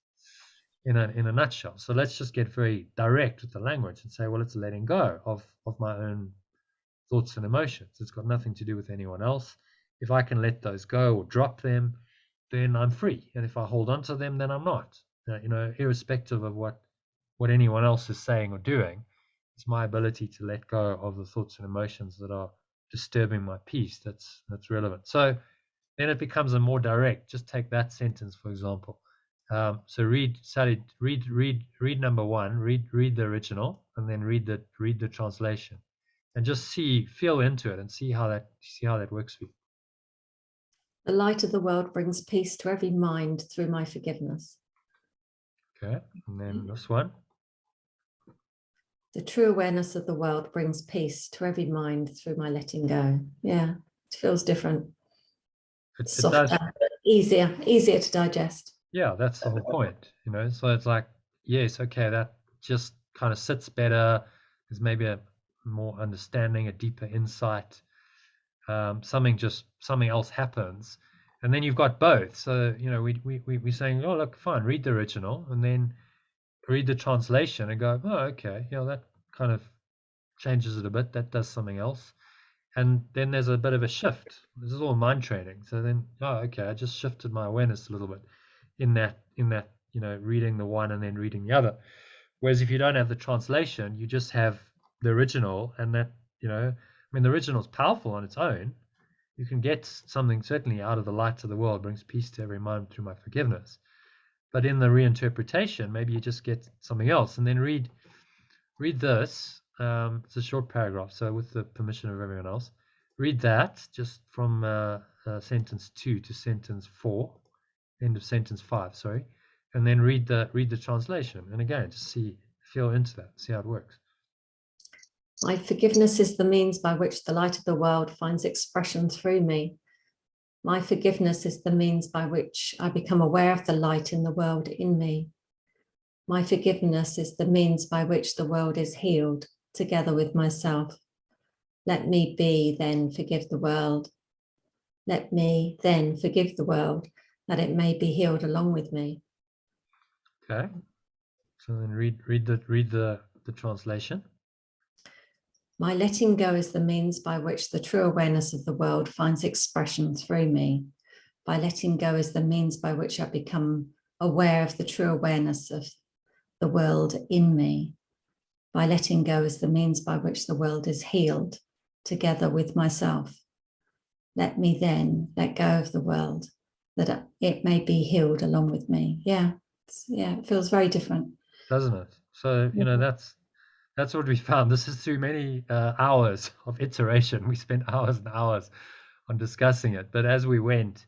S1: in a nutshell. So let's just get very direct with the language and say, well, it's letting go of my own thoughts and emotions. It's got nothing to do with anyone else. If I can let those go or drop them, then I'm free. And if I hold on to them, then I'm not. irrespective of what anyone else is saying or doing. It's my ability to let go of the thoughts and emotions that are disturbing my peace that's relevant. So then it becomes a more direct. Just take that sentence, for example. So read number one, read the original, and then read the translation, and just feel into it and see how that works for you.
S4: The light of the world brings peace to every mind through my forgiveness.
S1: Okay, and then this one.
S4: The true awareness of the world brings peace to every mind through my letting go. Yeah, it feels different. Softer, easier to digest.
S1: Yeah, that's the whole point, So it's like, yes, okay, that just kind of sits better. There's maybe a more understanding, a deeper insight. Something else happens, and then you've got both. So we're saying, oh, look, fine, read the original, and then read the translation, and go, oh, okay, that kind of changes it a bit. That does something else, and then there's a bit of a shift. This is all mind training. So then, oh, okay, I just shifted my awareness a little bit in that reading the one and then reading the other. Whereas if you don't have the translation, you just have the original, and that the original is powerful on its own. You can get something certainly out of the light of the world brings peace to every mind through my forgiveness. But in the reinterpretation, maybe you just get something else, and then read this. It's a short paragraph, so with the permission of everyone else, read that just from sentence 2 to sentence 4, end of sentence 5, sorry, and then read the translation, and again, just feel into that, see how it works.
S4: My forgiveness is the means by which the light of the world finds expression through me. My forgiveness is the means by which I become aware of the light in the world in me. My forgiveness is the means by which the world is healed together with myself. Let me be, then forgive the world. Let me then forgive the world, that it may be healed along with me.
S1: Okay. So then read the translation.
S4: My letting go is the means by which the true awareness of the world finds expression through me. By letting go is the means by which I become aware of the true awareness of the world in me. By letting go is the means by which the world is healed together with myself. Let me then let go of the world, that it may be healed along with me. Yeah, it feels very different.
S1: Doesn't it? So, that's what we found. This is through many hours of iteration. We spent hours and hours on discussing it. But as we went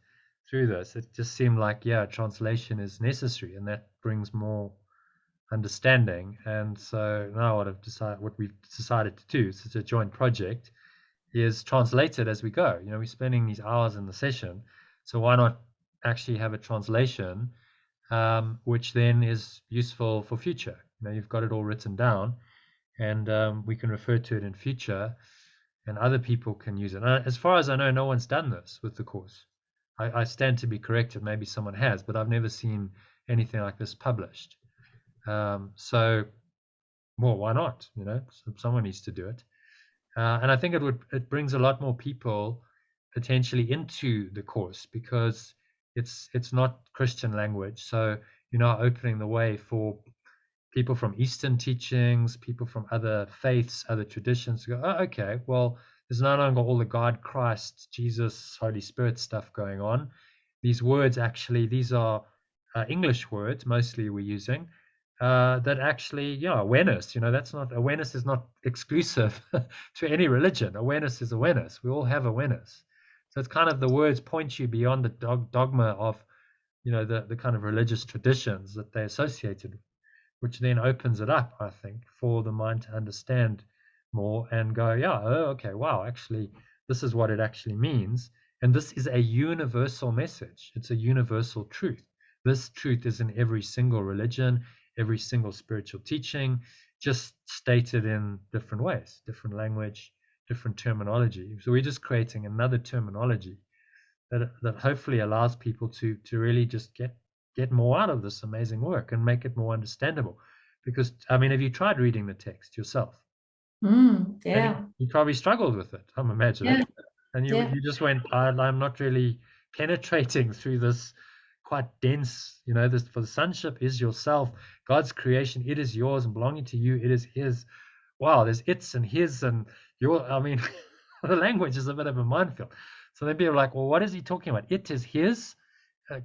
S1: through this, it just seemed like, translation is necessary, and that brings more understanding. And so now what we've decided to do, so it's a joint project, is translate it as we go. We're spending these hours in the session, so why not actually have a translation, which then is useful for future. You've got it all written down, and we can refer to it in future, and other people can use it. As far as I know, no one's done this with the course. I stand to be corrected. Maybe someone has, but I've never seen anything like this published. So, well, why not? Someone needs to do it. And I think it brings a lot more people potentially into the course, because it's not Christian language. So opening the way for people from Eastern teachings, people from other faiths, other traditions to go, oh, okay, well, there's no longer all the God, Christ, Jesus, Holy Spirit stuff going on. These words these are English words mostly we're using, that actually, awareness, awareness is not exclusive to any religion. Awareness is awareness. We all have awareness. So it's kind of, the words point you beyond the dogma of, the kind of religious traditions that they associated with, which then opens it up, I think, for the mind to understand more and go, okay, wow, actually, this is what it actually means. And this is a universal message. It's a universal truth. This truth is in every single religion, every single spiritual teaching, just stated in different ways, different language, different terminology. So we're just creating another terminology that hopefully allows people to really just get more out of this amazing work and make it more understandable. Because, have you tried reading the text yourself?
S4: Yeah.
S1: You probably struggled with it, I'm imagining. Yeah. And you just went, I'm not really penetrating through this quite dense. You know, this for the sonship is yourself, God's creation. It is yours and belonging to you. It is His. Wow, there's its and His and your. I mean, the language is a bit of a minefield. So then people are like, well, what is he talking about? It is His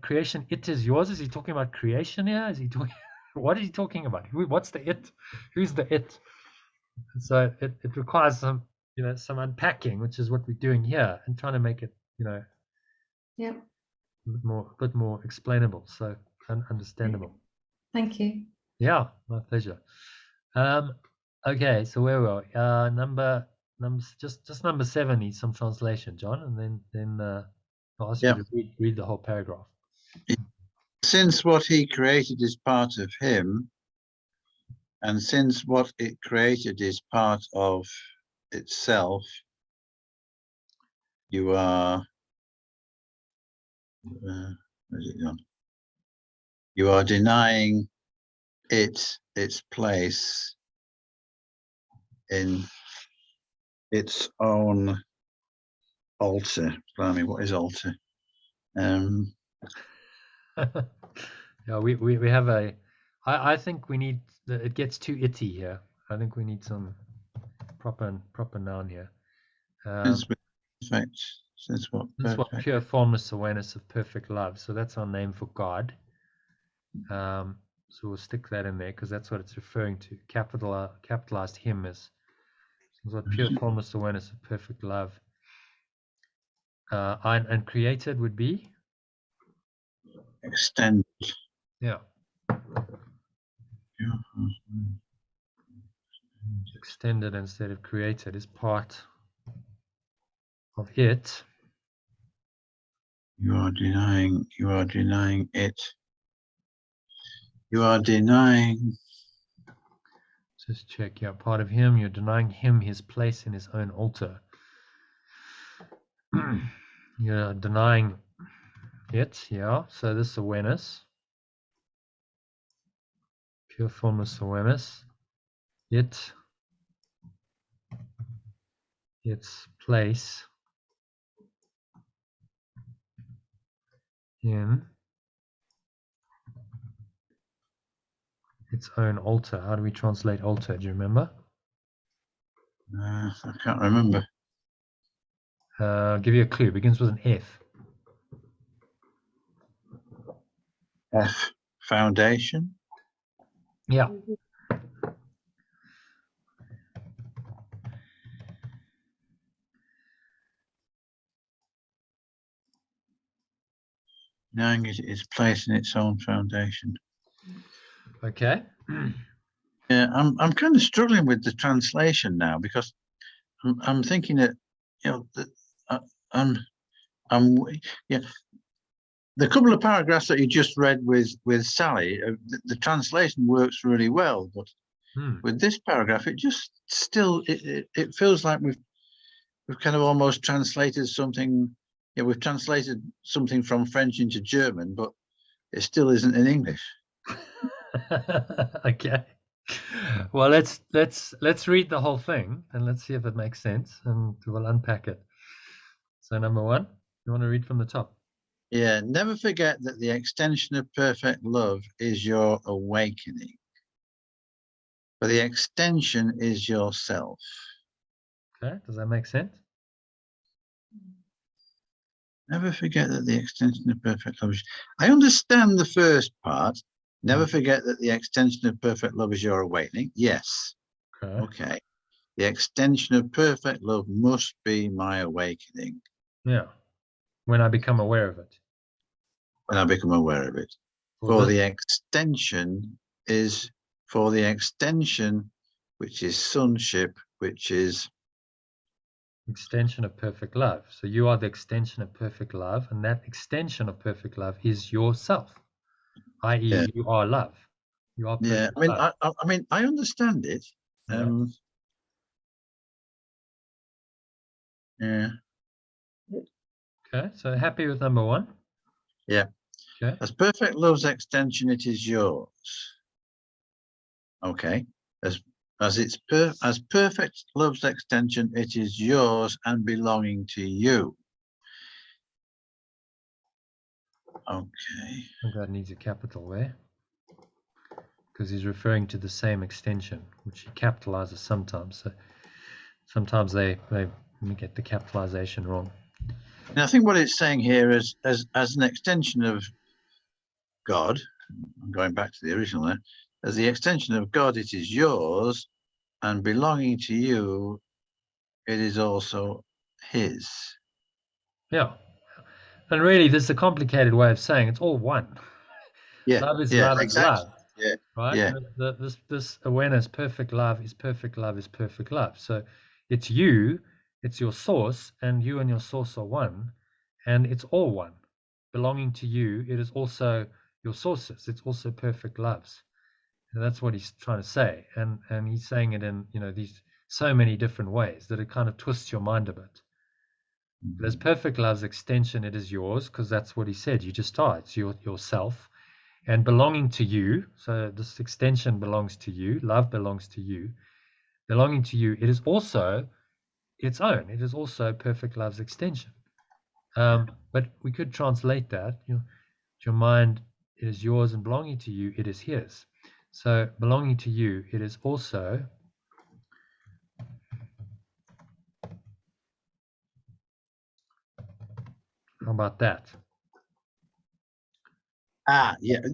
S1: creation. It is yours. Is he talking about creation here? Is he talking? What is he talking about? What's the it? Who's the it? And so it requires some, you know, some unpacking, which is what we're doing here, and trying to make it, you know,
S4: yeah,
S1: a bit more explainable, so understandable.
S4: Thank you.
S1: Yeah, my pleasure. Okay, so where were we? Number just number 7 needs some translation, John, and then I'll ask you to read the whole paragraph.
S2: Since what he created is part of him, and since what it created is part of itself, you are where's it gone? You are denying it its place in its own altar. Blimey, what is altar?
S1: Yeah, we have a. I think we need. It gets too itty here. I think we need some proper noun here.
S2: Since what
S1: pure formless awareness of perfect love. So that's our name for God. So we'll stick that in there because that's what it's referring to. Capitalized him as what pure formless awareness of perfect love. And created would be
S2: extend.
S1: Yeah. Extended instead of created is part of it.
S2: You are denying it. You are denying.
S1: Just check, yeah, part of him. You're denying him his place in his own altar. You're denying it, yeah. So this awareness, pure formless awareness, its place in its own altar. How do we translate altar? Do you remember?
S2: I can't remember.
S1: I'll give you a clue. It begins with an F.
S2: F. Foundation.
S1: Yeah.
S2: Knowing it is placed in its own foundation.
S1: Okay.
S2: Yeah, I'm kind of struggling with the translation now because I'm thinking that, you know, yeah. The couple of paragraphs that you just read with Sally, the translation works really well, but with this paragraph, it just still it feels like we've kind of almost translated something. Yeah, we've translated something from French into German, but it still isn't in English.
S1: Okay. Well, let's read the whole thing and let's see if it makes sense, and we'll unpack it. So number 1, you want to read from the top?
S2: Yeah, never forget that the extension of perfect love is your awakening. But the extension is yourself.
S1: Okay, does that make sense?
S2: Never forget that the extension of perfect love is... I understand the first part. Never forget that the extension of perfect love is your awakening. Yes. Okay. The extension of perfect love must be my awakening.
S1: Yeah. When I become aware of it.
S2: When I become aware of it. For the extension, which is sonship, which is
S1: extension of perfect love. So you are the extension of perfect love, and that extension of perfect love is yourself, i.e., you are love. You are perfect love.
S2: I mean, I understand it. Yeah.
S1: Okay, so happy with number 1?
S2: Yeah.
S1: Okay.
S2: As perfect love's extension, it is yours. Okay. As perfect love's extension, it is yours and belonging to you. Okay.
S1: I think that needs a capital there, because he's referring to the same extension, which he capitalizes sometimes. So sometimes they get the capitalization wrong.
S2: And I think what it's saying here is, as an extension of God, I'm going back to the original there, as the extension of God, it is yours, and belonging to you, it is also his.
S1: Yeah. And really, this is a complicated way of saying it's all one.
S2: Yeah.
S1: Love is
S2: yeah,
S1: love is
S2: exactly.
S1: love.
S2: Yeah.
S1: Right?
S2: Yeah.
S1: This awareness, perfect love is perfect love is perfect love. So it's you, it's your source, and you and your source are one, and it's all one. Belonging to you, it is also your sources. It's also perfect loves. And that's what he's trying to say. And he's saying it in, these so many different ways that it kind of twists your mind a bit. But as perfect love's extension, it is yours, because that's what he said. You just are. It's yourself. And belonging to you, so this extension belongs to you, love belongs to you, belonging to you, it is also its own. It is also perfect love's extension. But we could translate that. Your mind, it is yours, and belonging to you, it is his. So belonging to you, it is also how about that?
S2: Yeah.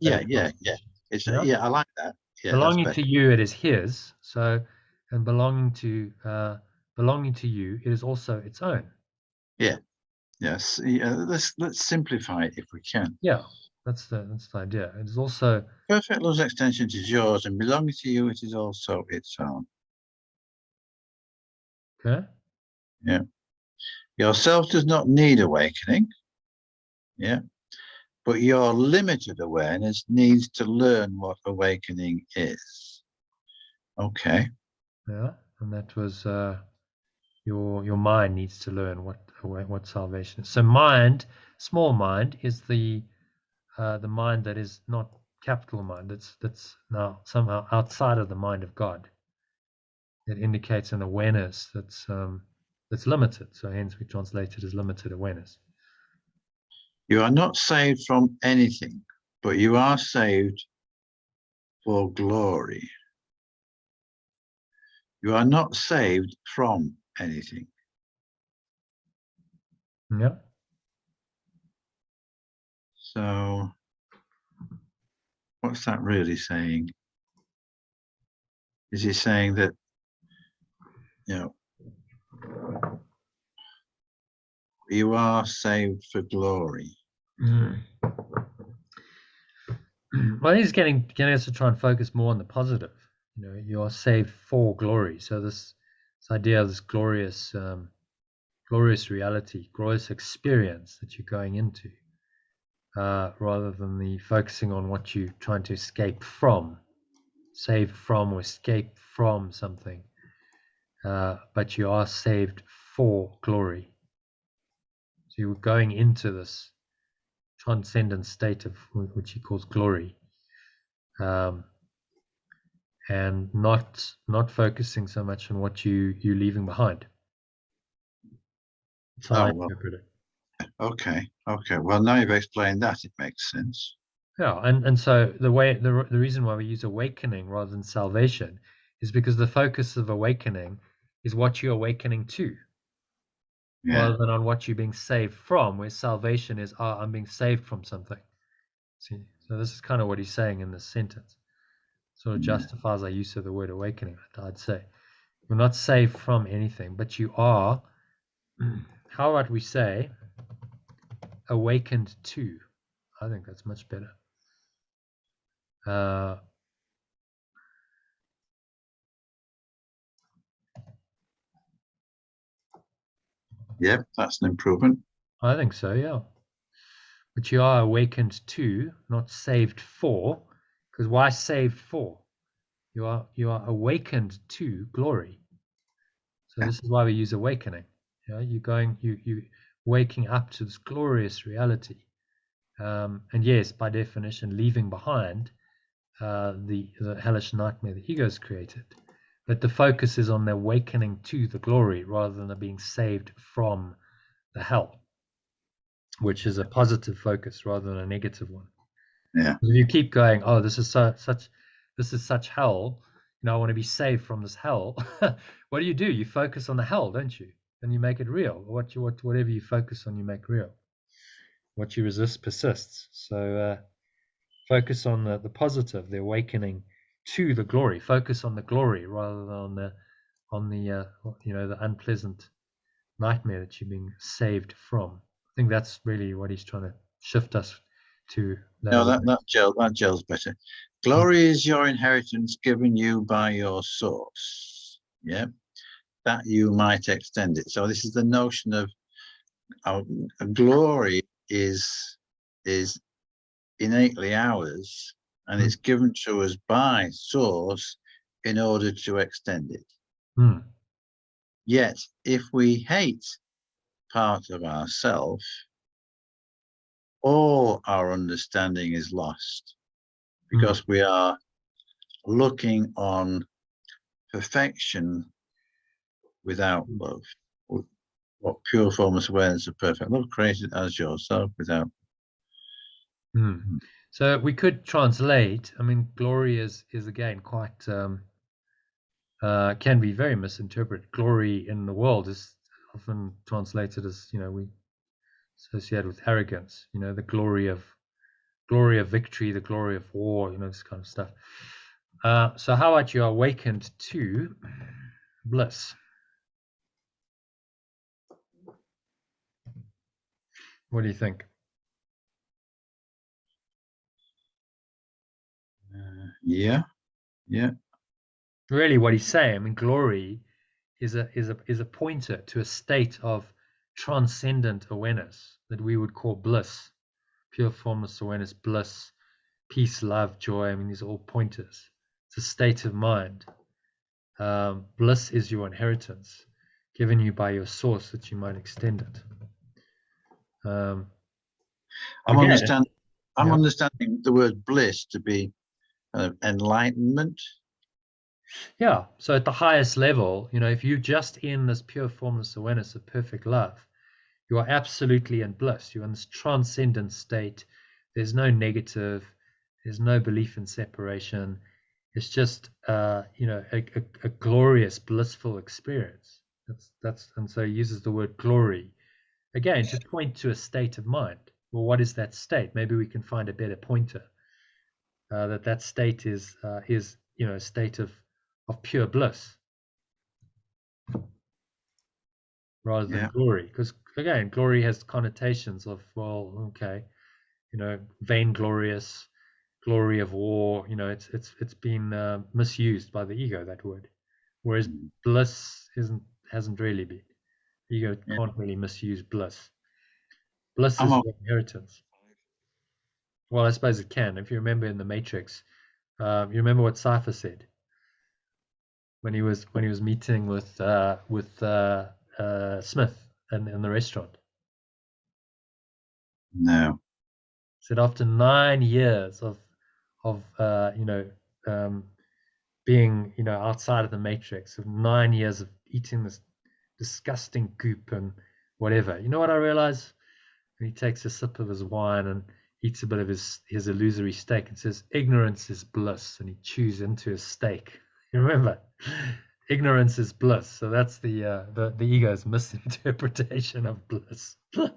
S2: It's
S1: Yeah?
S2: I like that. Yeah,
S1: Belonging
S2: that's
S1: to
S2: better.
S1: you, it is his. So, and belonging to you, it is also its own.
S2: Yeah. Yes. Yeah, let's simplify it if we can.
S1: Yeah, that's the idea. It is also
S2: Perfect love's extension is yours, and belonging to you, it is also its own.
S1: okay.
S2: Yeah. Yourself does not need awakening. Yeah. But your limited awareness needs to learn what awakening is. Okay.
S1: Yeah, and that was your mind needs to learn what salvation is. So mind, small mind, is the mind that is not capital mind. That's now somehow outside of the mind of God. It indicates an awareness that's limited. So hence we translate it as limited awareness.
S2: You are not saved from anything, but you are saved for glory. You are not saved from anything.
S1: Yeah.
S2: So what's that really saying? Is he saying that, you are saved for glory?
S1: Mm. Well, he's getting us to try and focus more on the positive. You are saved for glory. So this idea of this glorious reality, glorious experience that you're going into, rather than the focusing on what you're trying to escape from, save from or escape from something. But you are saved for glory. So you're going into this transcendent state of which he calls glory, and not focusing so much on what you're leaving behind. That's how I interpret it.
S2: Okay. Well, now you've explained that, it makes sense.
S1: Yeah, and so the reason why we use awakening rather than salvation is because the focus of awakening is what you're awakening to, rather than on what you're being saved from, where salvation is, I'm being saved from something. See, so this is kind of what he's saying in this sentence. Sort of justifies our use of the word awakening, I'd say. You're not saved from anything, but you are, how about we say, awakened to? I think that's much better.
S2: Yep, that's an improvement.
S1: I think so, yeah. But you are awakened to, not saved for, because why saved for? You are awakened to glory. So this is why we use awakening. You waking up to this glorious reality, and yes, by definition, leaving behind the hellish nightmare the ego's created. But the focus is on the awakening to the glory rather than the being saved from the hell. which is a positive focus rather than a negative one.
S2: Yeah.
S1: If you keep going, oh, this is such hell, I want to be saved from this hell. What do? You focus on the hell, don't you? And you make it real. Whatever you focus on, you make real. What you resist persists. So focus on the positive, the awakening to the glory. Focus on the glory rather than on the the unpleasant nightmare that you're being saved from. I think that's really what he's trying to shift us to.
S2: No, that gels better. Glory is your inheritance given you by your source. Yeah, that you might extend it. So this is the notion of glory is innately ours, and it's given to us by source in order to extend it. Yet, if we hate part of ourself, all our understanding is lost, because we are looking on perfection without love. What pure formless awareness of perfect love created as yourself without.
S1: So we could translate. I mean, glory is again quite can be very misinterpreted. Glory in the world is often translated as we associate with arrogance. The glory of victory, the glory of war. This kind of stuff. So how about you are awakened to bliss? What do you think?
S2: Yeah.
S1: Really, what he's saying, I mean, glory is a pointer to a state of transcendent awareness that we would call bliss, pure formless awareness, bliss, peace, love, joy. I mean, these are all pointers. It's a state of mind. Bliss is your inheritance, given you by your source that you might extend it.
S2: I'm understanding the word bliss to be enlightenment.
S1: Yeah. So at the highest level, if you're just in this pure formless awareness of perfect love, you are absolutely in bliss. You're in this transcendent state. There's no negative. There's no belief in separation. It's just, a glorious, blissful experience. And so he uses the word glory again to point to a state of mind. Well, what is that state? Maybe we can find a better pointer. That state is a state of pure bliss rather than glory, because again, glory has connotations of vainglorious, glory of war. It's been misused by the ego, that word, whereas bliss hasn't really been. Ego can't really misuse bliss. Bliss is your inheritance. Well, I suppose it can. If you remember in the Matrix, you remember what Cypher said when he was meeting with Smith in the restaurant.
S2: No.
S1: He said after 9 years of being outside of the Matrix, of 9 years of eating this disgusting goop and whatever, you know what I realized? And he takes a sip of his wine and eats a bit of his illusory steak and says, ignorance is bliss, and he chews into his steak. You remember? Ignorance is bliss. So that's the ego's misinterpretation of bliss. Like,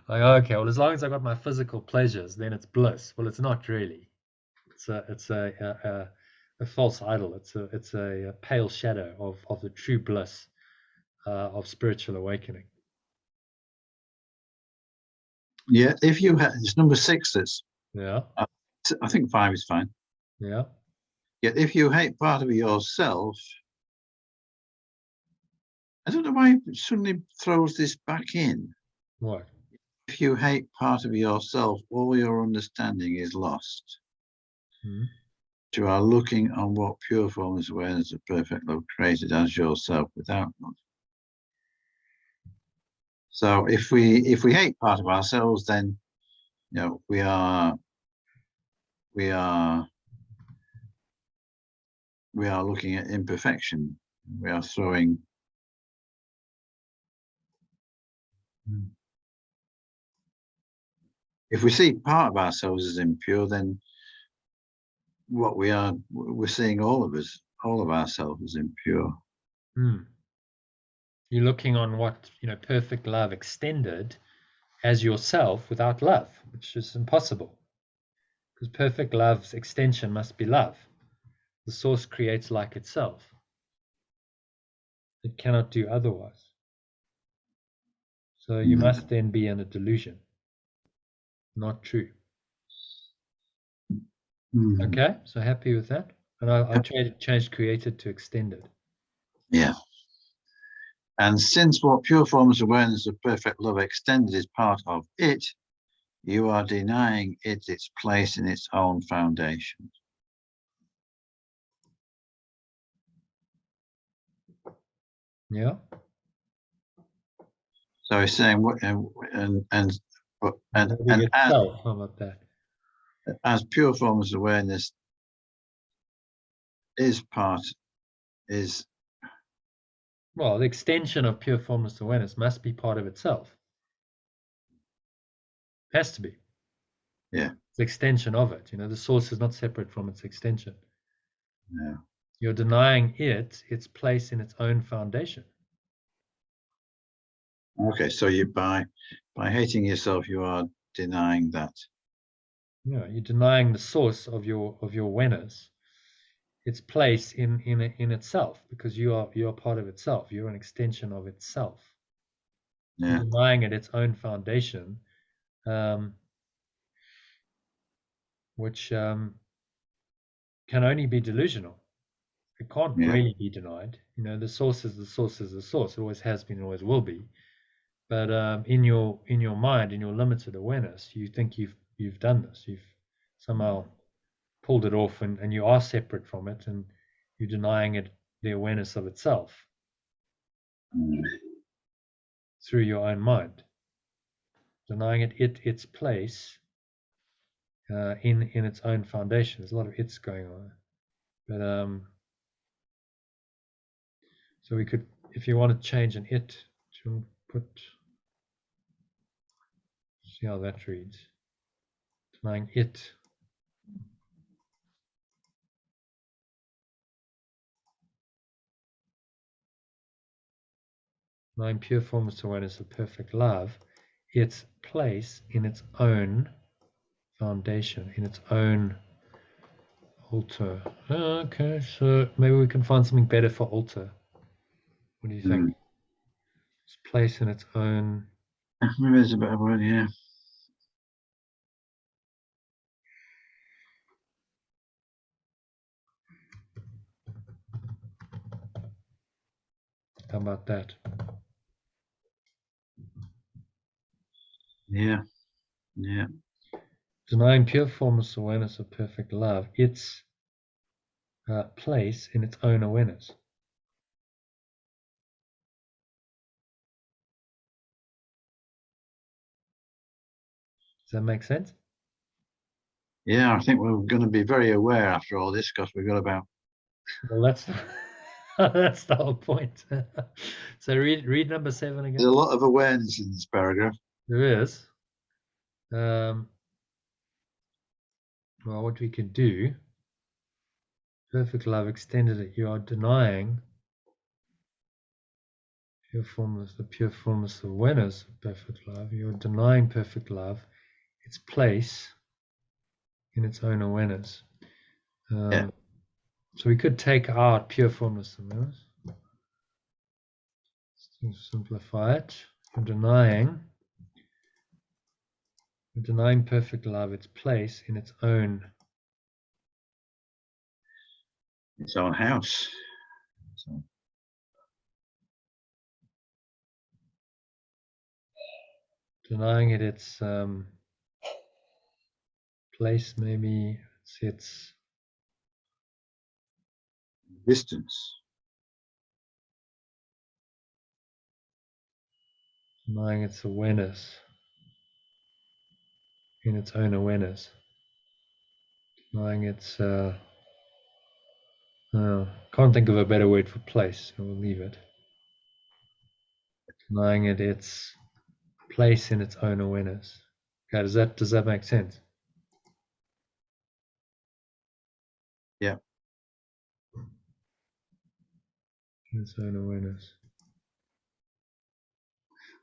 S1: okay, well, as long as I got my physical pleasures, then it's bliss. Well, it's not really. It's a false idol. It's a pale shadow of the true bliss of spiritual awakening.
S2: Yeah, if you had, it's number 6. That's I think 5 is fine.
S1: Yeah.
S2: Yet if you hate part of yourself, I don't know why it suddenly throws this back in.
S1: What?
S2: If you hate part of yourself, all your understanding is lost. You are looking on what pure formless awareness of perfect love created as yourself without love. So if we hate part of ourselves, then we are looking at imperfection. We are throwing if we see part of ourselves as impure, then what we're seeing all of ourselves as impure.
S1: You're looking on what, perfect love extended as yourself without love, which is impossible. Because perfect love's extension must be love. The source creates like itself. It cannot do otherwise. So you must then be in a delusion. Not true. Okay, so happy with that? And I changed created to extended.
S2: Yeah. And since what pure formless awareness of perfect love extended is part of it, you are denying it its place in its own foundation.
S1: Yeah.
S2: So he's saying what and as
S1: How about that?
S2: As pure formless awareness is
S1: well, the extension of pure formless awareness must be part of itself. Has to be.
S2: Yeah.
S1: It's the extension of it. The source is not separate from its extension.
S2: Yeah.
S1: You're denying it its place in its own foundation.
S2: Okay, so by hating yourself, you are denying that.
S1: Yeah, you're denying the source of your awareness, its place in itself, because you are part of itself. You're an extension of itself.
S2: Yeah.
S1: You're denying it its own foundation, which can only be delusional. It can't really be denied. The source is the source is the source. It always has been, always will be. But in your mind, in your limited awareness, you think you've done this. You've somehow pulled it off, and you are separate from it, and you're denying it the awareness of itself through your own mind, denying it its place in its own foundation. There's a lot of it's going on, but so we could, if you want to change an it, see how that reads. Denying it. Denying pure formless awareness of perfect love, its place in its own foundation, in its own altar. Okay, so maybe we can find something better for altar. What do you think? Its place in its own.
S2: Maybe there's a better word, yeah.
S1: How about that?
S2: Yeah. Yeah.
S1: Denying pure formless awareness of perfect love, its place in its own awareness. Does that make sense?
S2: Yeah, I think we're going to be very aware after all this, because we've got about.
S1: Well, that's the whole point. So read number 7 again.
S2: There's a lot of awareness in this paragraph.
S1: There is. Well, what we can do, perfect love extended it. You are denying the pure formless awareness of perfect love. You are denying perfect love its place in its own awareness.
S2: Yeah.
S1: So we could take out pure formless awareness. Let's simplify it. You're denying perfect love its place in its own
S2: house. So.
S1: Denying it its place, maybe its
S2: distance.
S1: Denying its awareness in its own awareness. Denying its can't think of a better word for place, so we'll leave it. Denying it its place in its own awareness. Okay, does that make sense?
S2: Yeah.
S1: Its own awareness.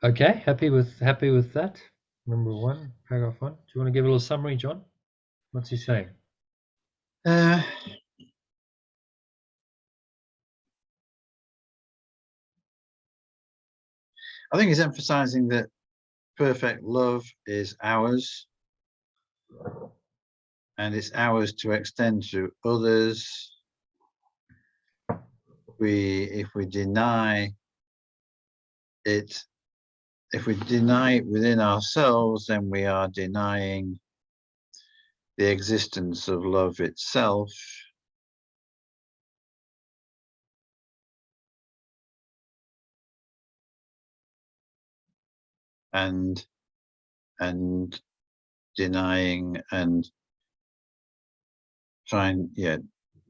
S1: Okay, happy with that. Number 1, paragraph 1. Do you want to give a little summary, John? What's he saying?
S2: I think he's emphasizing that perfect love is ours, and it's ours to extend to others. If we deny it within ourselves, then we are denying the existence of love itself. And denying and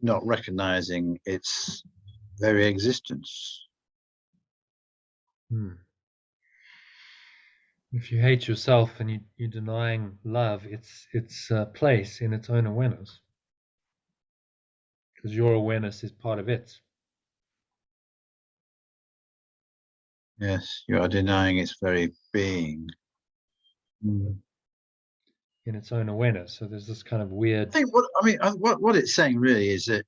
S2: not recognizing its very existence.
S1: If you hate yourself and you're denying love its place in its own awareness, because your awareness is part of it.
S2: Yes, you are denying its very being.
S1: In its own awareness. So there's this kind of weird.
S2: I think what it's saying really is that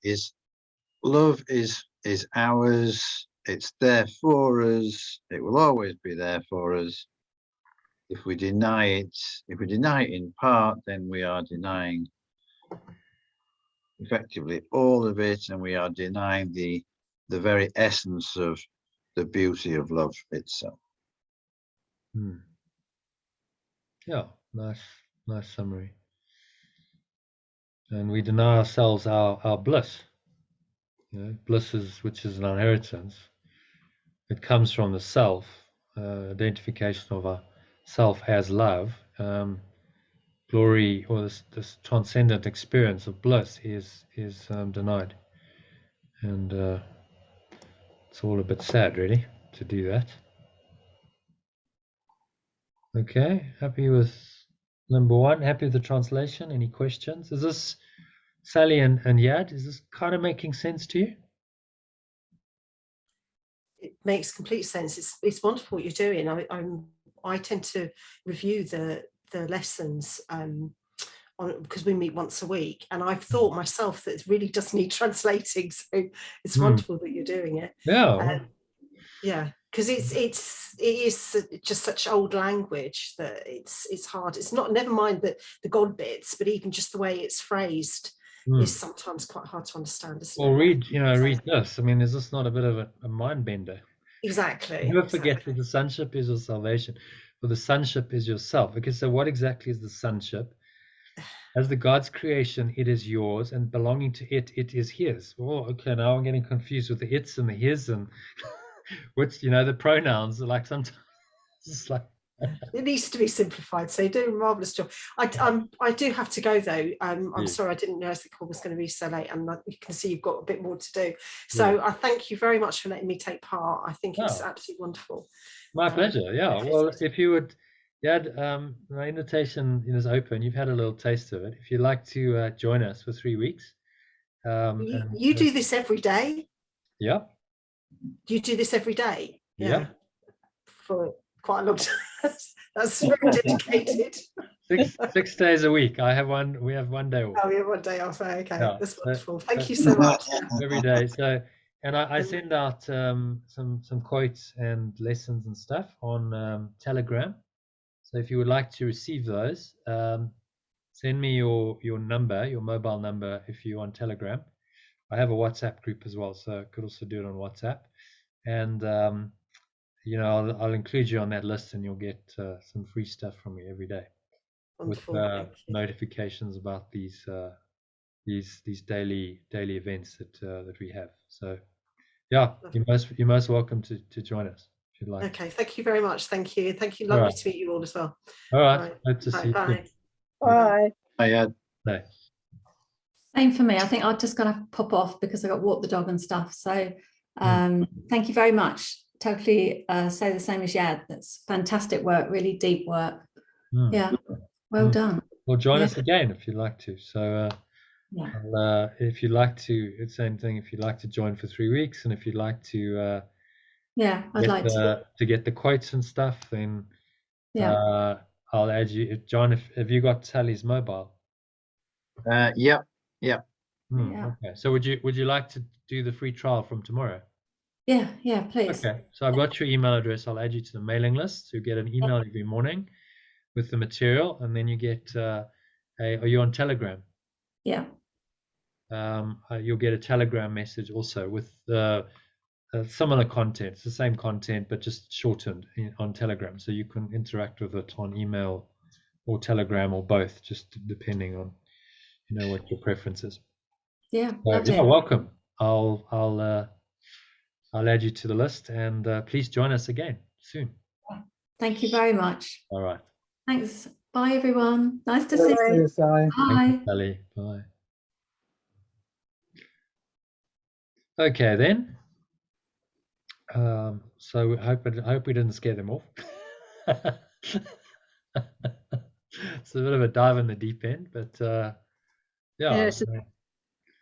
S2: love is ours. It's there for us. It will always be there for us. If we deny it in part, then we are denying effectively all of it, and we are denying the very essence of the beauty of love itself.
S1: Yeah, nice summary. And we deny ourselves our bliss. Bliss which is an inheritance. It comes from the self, identification of a self as love. Glory, or this transcendent experience of bliss is denied, and it's all a bit sad, really, to do that. Okay, happy with number 1. Happy with the translation. Any questions? Is this, Sally and Yad, is this kind of making sense to you?
S3: It makes complete sense. It's wonderful what you're doing. I tend to review the lessons because we meet once a week, and I've thought myself that it really does need translating. So it's wonderful that you're doing it.
S1: Yeah.
S3: Because it is just such old language that it's hard. It's not, never mind the God bits, but even just the way it's phrased is sometimes quite hard to understand, isn't it?
S1: Read this. I mean, is this not a bit of a mind bender?
S3: Exactly.
S1: Never forget that the sonship is your salvation, or the sonship is yourself. Okay, so what exactly is the sonship? As the God's creation, it is yours, and belonging to it is his. Oh, okay, now I'm getting confused with the its and the his, and which, the pronouns are like sometimes it's like
S3: it needs to be simplified. So you do a marvelous job. I do have to go though. I'm sorry, I didn't realize the call was going to be so late, and you can see you've got a bit more to do. So I thank you very much for letting me take part. I think it's absolutely wonderful.
S1: My pleasure. Yeah. Well, if you would, my invitation is open. You've had a little taste of it. If you'd like to join us for 3 weeks.
S3: You do this every day?
S1: Yeah.
S3: Do you do this every day?
S1: Yeah.
S3: For quite a long time. That's very dedicated.
S1: 6 days a week. We have 1 day off.
S3: Oh, we have 1 day off. Okay, that's wonderful. Thank you so much.
S1: Every day. So, and I send out some quotes and lessons and stuff on Telegram. So if you would like to receive those, send me your number, your mobile number, if you're on Telegram. I have a WhatsApp group as well, so I could also do it on WhatsApp. And I'll include you on that list, and you'll get some free stuff from me every day. Wonderful. With notifications about these daily events that we have. So you're most welcome to join us if you'd like.
S3: Okay, thank you very much. Thank you. Lovely to meet you all as well.
S1: All right. Hope to see you.
S3: Bye.
S2: Bye. Bye.
S1: Bye.
S4: Same for me. I think I'm just going to pop off because I got to walk the dog and stuff. So thank you very much. Totally say the same as Yad. That's fantastic work, really deep work. Yeah. Well done.
S1: Well, join us again if you'd like to. So if you'd like to, it's the same thing. If you'd like to join for 3 weeks, and if you'd like to,
S4: I'd like
S1: to get the quotes and stuff, then I'll add you. John, have you got Sally's mobile?
S2: Yeah.
S1: Okay. So would you like to do the free trial from tomorrow?
S4: Yeah, please.
S1: Okay. So I've got your email address. I'll add you to the mailing list. So you get an email every morning with the material, and then you get are you on Telegram?
S4: Yeah.
S1: You'll get a Telegram message also with similar content. It's the same content, but just shortened on Telegram. So you can interact with it on email or Telegram or both, just depending on what your preference is.
S4: Yeah.
S1: Welcome. I'll add you to the list, and please join us again soon.
S4: Thank you very much.
S1: All right.
S4: Thanks. Bye, everyone. Nice to see you.
S2: Bye.
S1: Thank you, Sally. Bye. Okay, then. So I hope we didn't scare them off. It's a bit of a dive in the deep end, but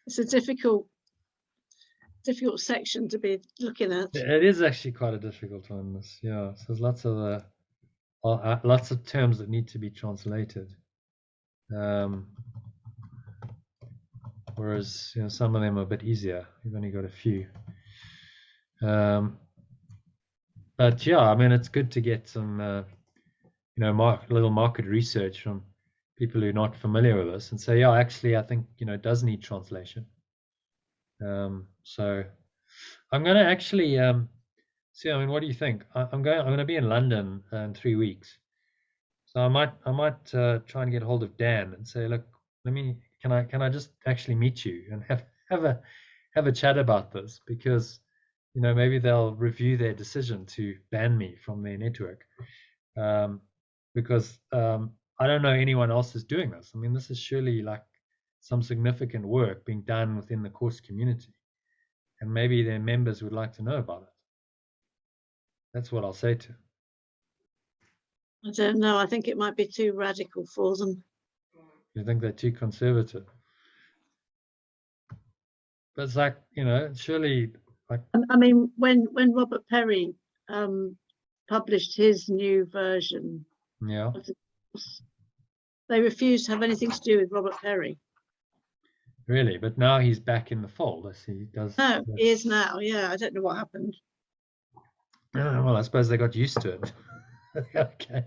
S5: it's a difficult section to be looking at.
S1: It is actually quite a difficult one. This, so there's lots of terms that need to be translated. Whereas some of them are a bit easier. You've only got a few. But I mean, it's good to get some little market research from people who are not familiar with this and say, actually, I think it does need translation. So I'm going to actually see. I mean, what do you think? I'm going to be in London in 3 weeks, so I might try and get hold of Dan and say, look, can I just actually meet you and have a chat about this, because maybe they'll review their decision to ban me from their network, because I don't know anyone else is doing this. I mean, this is surely like some significant work being done within the course community, and maybe their members would like to know about it. That's what I'll say to them.
S5: I don't know. I think it might be too radical for them.
S1: You think they're too conservative? But it's like, surely.
S5: I mean, when Robert Perry published his new version, of the course, they refused to have anything to do with Robert Perry.
S1: Really? But now he's back in the fold. I see.
S5: No, he is now. Yeah, I don't know what happened.
S1: Well, I suppose they got used to it. Okay.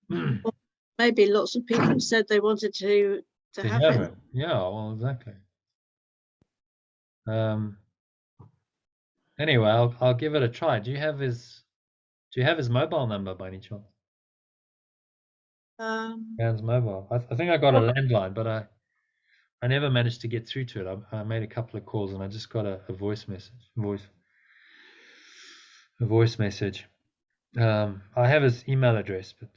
S5: Well, maybe lots of people said they wanted to have it.
S1: Yeah, well, exactly. Anyway, I'll give it a try. Do you have his mobile number by any chance? Dan's mobile. I think I got a landline, but I never managed to get through to it. I made a couple of calls and I just got a voice message. A voice message. I have his email address, but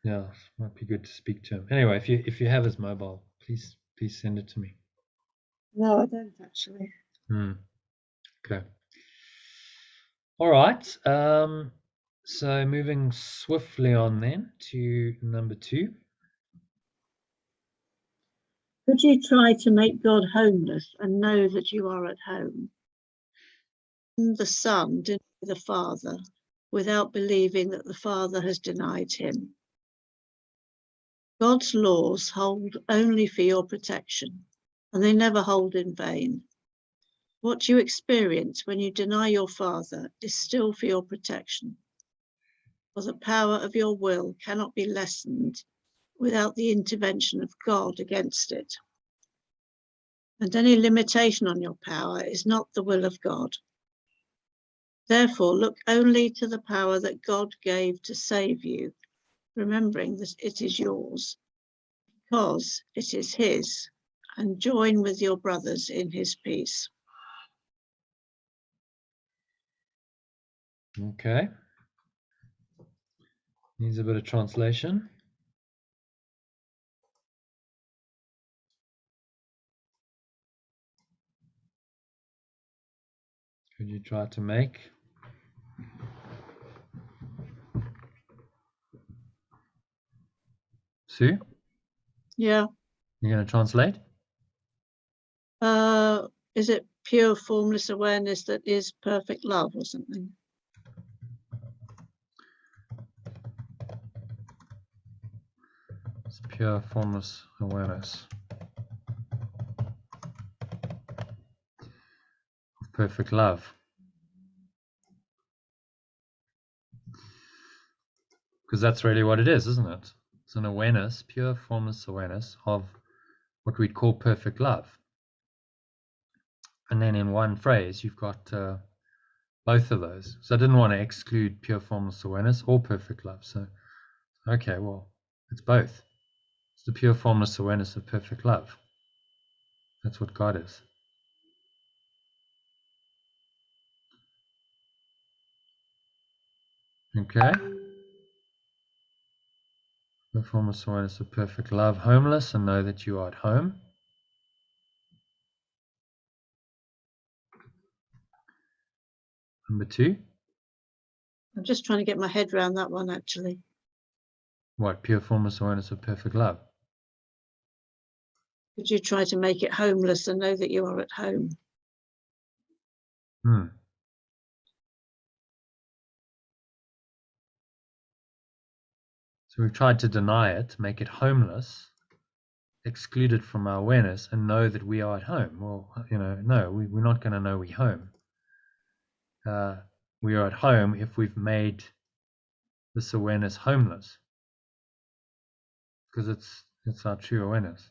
S1: it might be good to speak to him. Anyway, if you have his mobile, please send it to me.
S5: No, I don't actually.
S1: Okay. All right. So moving swiftly on then to number 2.
S5: Could you try to make God homeless and know that you are at home? The Son denied the Father without believing that the Father has denied him. God's laws hold only for your protection, and they never hold in vain. What you experience when you deny your Father is still for your protection, for the power of your will cannot be lessened without the intervention of God against it. And any limitation on your power is not the will of God. Therefore, look only to the power that God gave to save you, remembering that it is yours, because it is his, and join with your brothers in his peace.
S1: Okay. Needs a bit of translation. Could you try to make? Sue?
S5: Yeah.
S1: You're going to translate?
S5: Is it pure formless awareness that is perfect love or something?
S1: It's pure formless awareness of perfect love. Because that's really what it is, isn't it? It's an awareness, pure formless awareness of what we'd call perfect love. And then in one phrase, you've got both of those. So I didn't want to exclude pure formless awareness or perfect love. So, okay, well, it's both. It's the pure formless awareness of perfect love. That's what God is. Okay? The formless awareness of perfect love, homeless, and know that you are at home. Number 2.
S5: I'm just trying to get my head around that one, actually.
S1: What? Pure formless awareness of perfect love.
S5: Could you try to make it homeless and know that you are at home?
S1: So we've tried to deny it, make it homeless, exclude it from our awareness, and know that we are at home. Well, no, we're not going to know we're home. We are at home if we've made this awareness homeless, because it's our true awareness.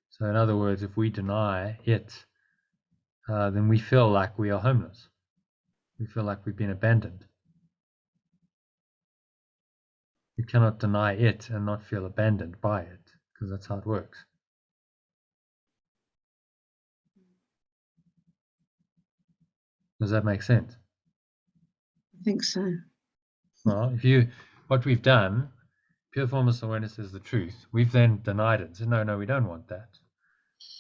S1: So in other words, if we deny it, then we feel like we are homeless. We feel like we've been abandoned. You cannot deny it and not feel abandoned by it, because that's how it works. Does that make sense?
S5: I think so.
S1: Well, what we've done, pure formless awareness is the truth. We've then denied it. Said, no, we don't want that.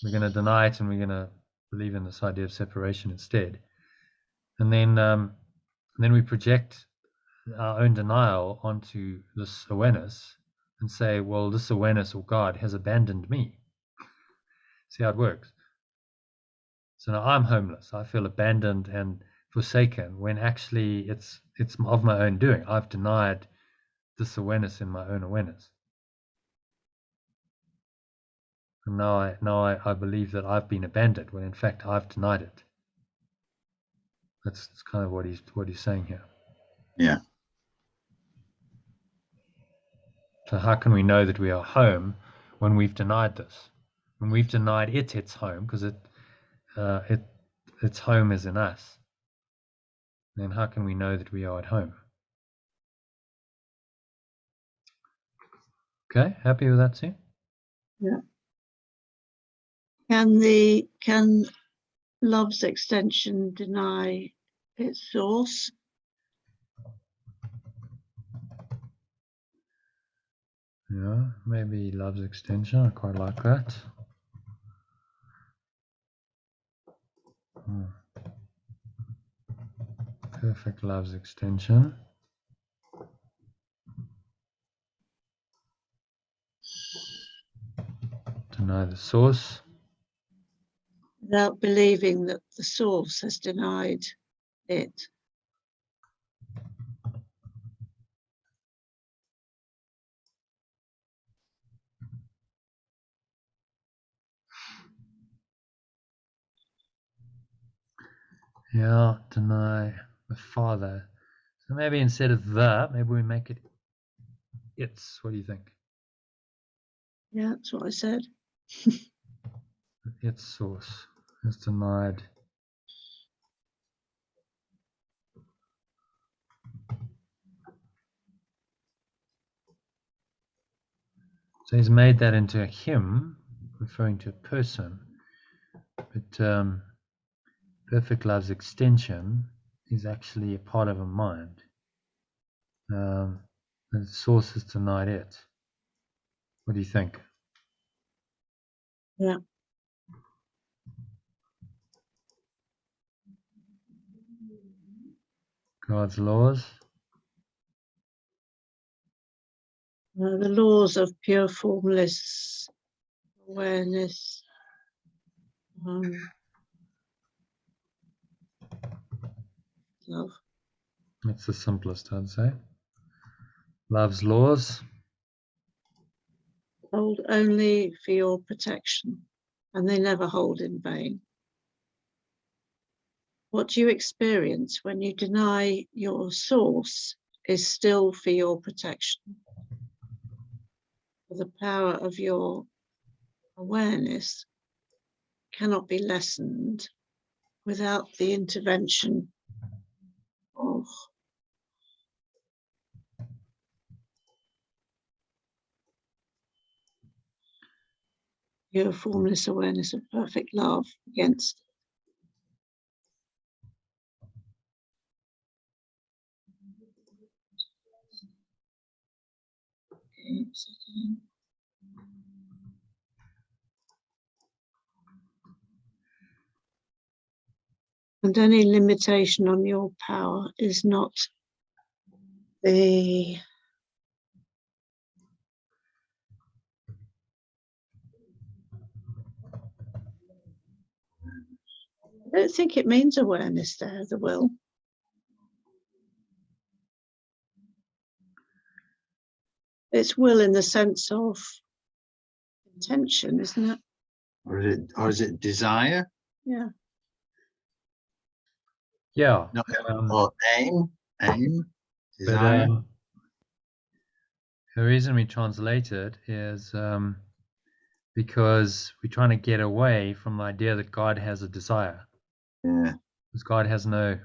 S1: We're going to deny it, and we're going to believe in this idea of separation instead. And then we project our own denial onto this awareness and say, well, this awareness or God has abandoned me. See how it works? So now I'm homeless. I feel abandoned and forsaken, when actually it's of my own doing. I've denied this awareness in my own awareness. And now I believe that I've been abandoned, when in fact I've denied it. That's kind of what he's saying here.
S2: Yeah.
S1: So how can we know that we are home when we've denied this? When we've denied its home, because its home is in us. Then how can we know that we are at home? Okay, happy with that, Sue?
S5: Yeah. Can love's extension deny its source?
S1: Yeah, maybe love's extension. I quite like that. Perfect love's extension. Deny the source.
S5: Without believing that the source has denied it.
S1: Yeah, deny the Father. So maybe instead of the, maybe we make it its. What do you think?
S5: Yeah, that's what I said.
S1: Its source is denied. So he's made that into a him, referring to a person. But perfect love's extension is actually a part of a mind. And the source has denied it. What do you think?
S5: Yeah.
S1: God's laws.
S5: The laws of pure formless awareness. Love.
S1: That's the simplest, I'd say. Love's laws.
S5: Hold only for your protection, and they never hold in vain. What you experience when you deny your source is still for your protection. For the power of your awareness cannot be lessened without the intervention of your formless awareness of perfect love against it. Okay, and any limitation on your power is not the I don't think it means awareness there, the will. It's will in the sense of intention, isn't it?
S2: Or is it desire?
S5: Yeah.
S1: Yeah.
S2: No, or aim,
S1: But
S2: desire.
S1: the reason we translate it is because we're trying to get away from the idea that God has a desire.
S2: Yeah.
S1: Because God has no,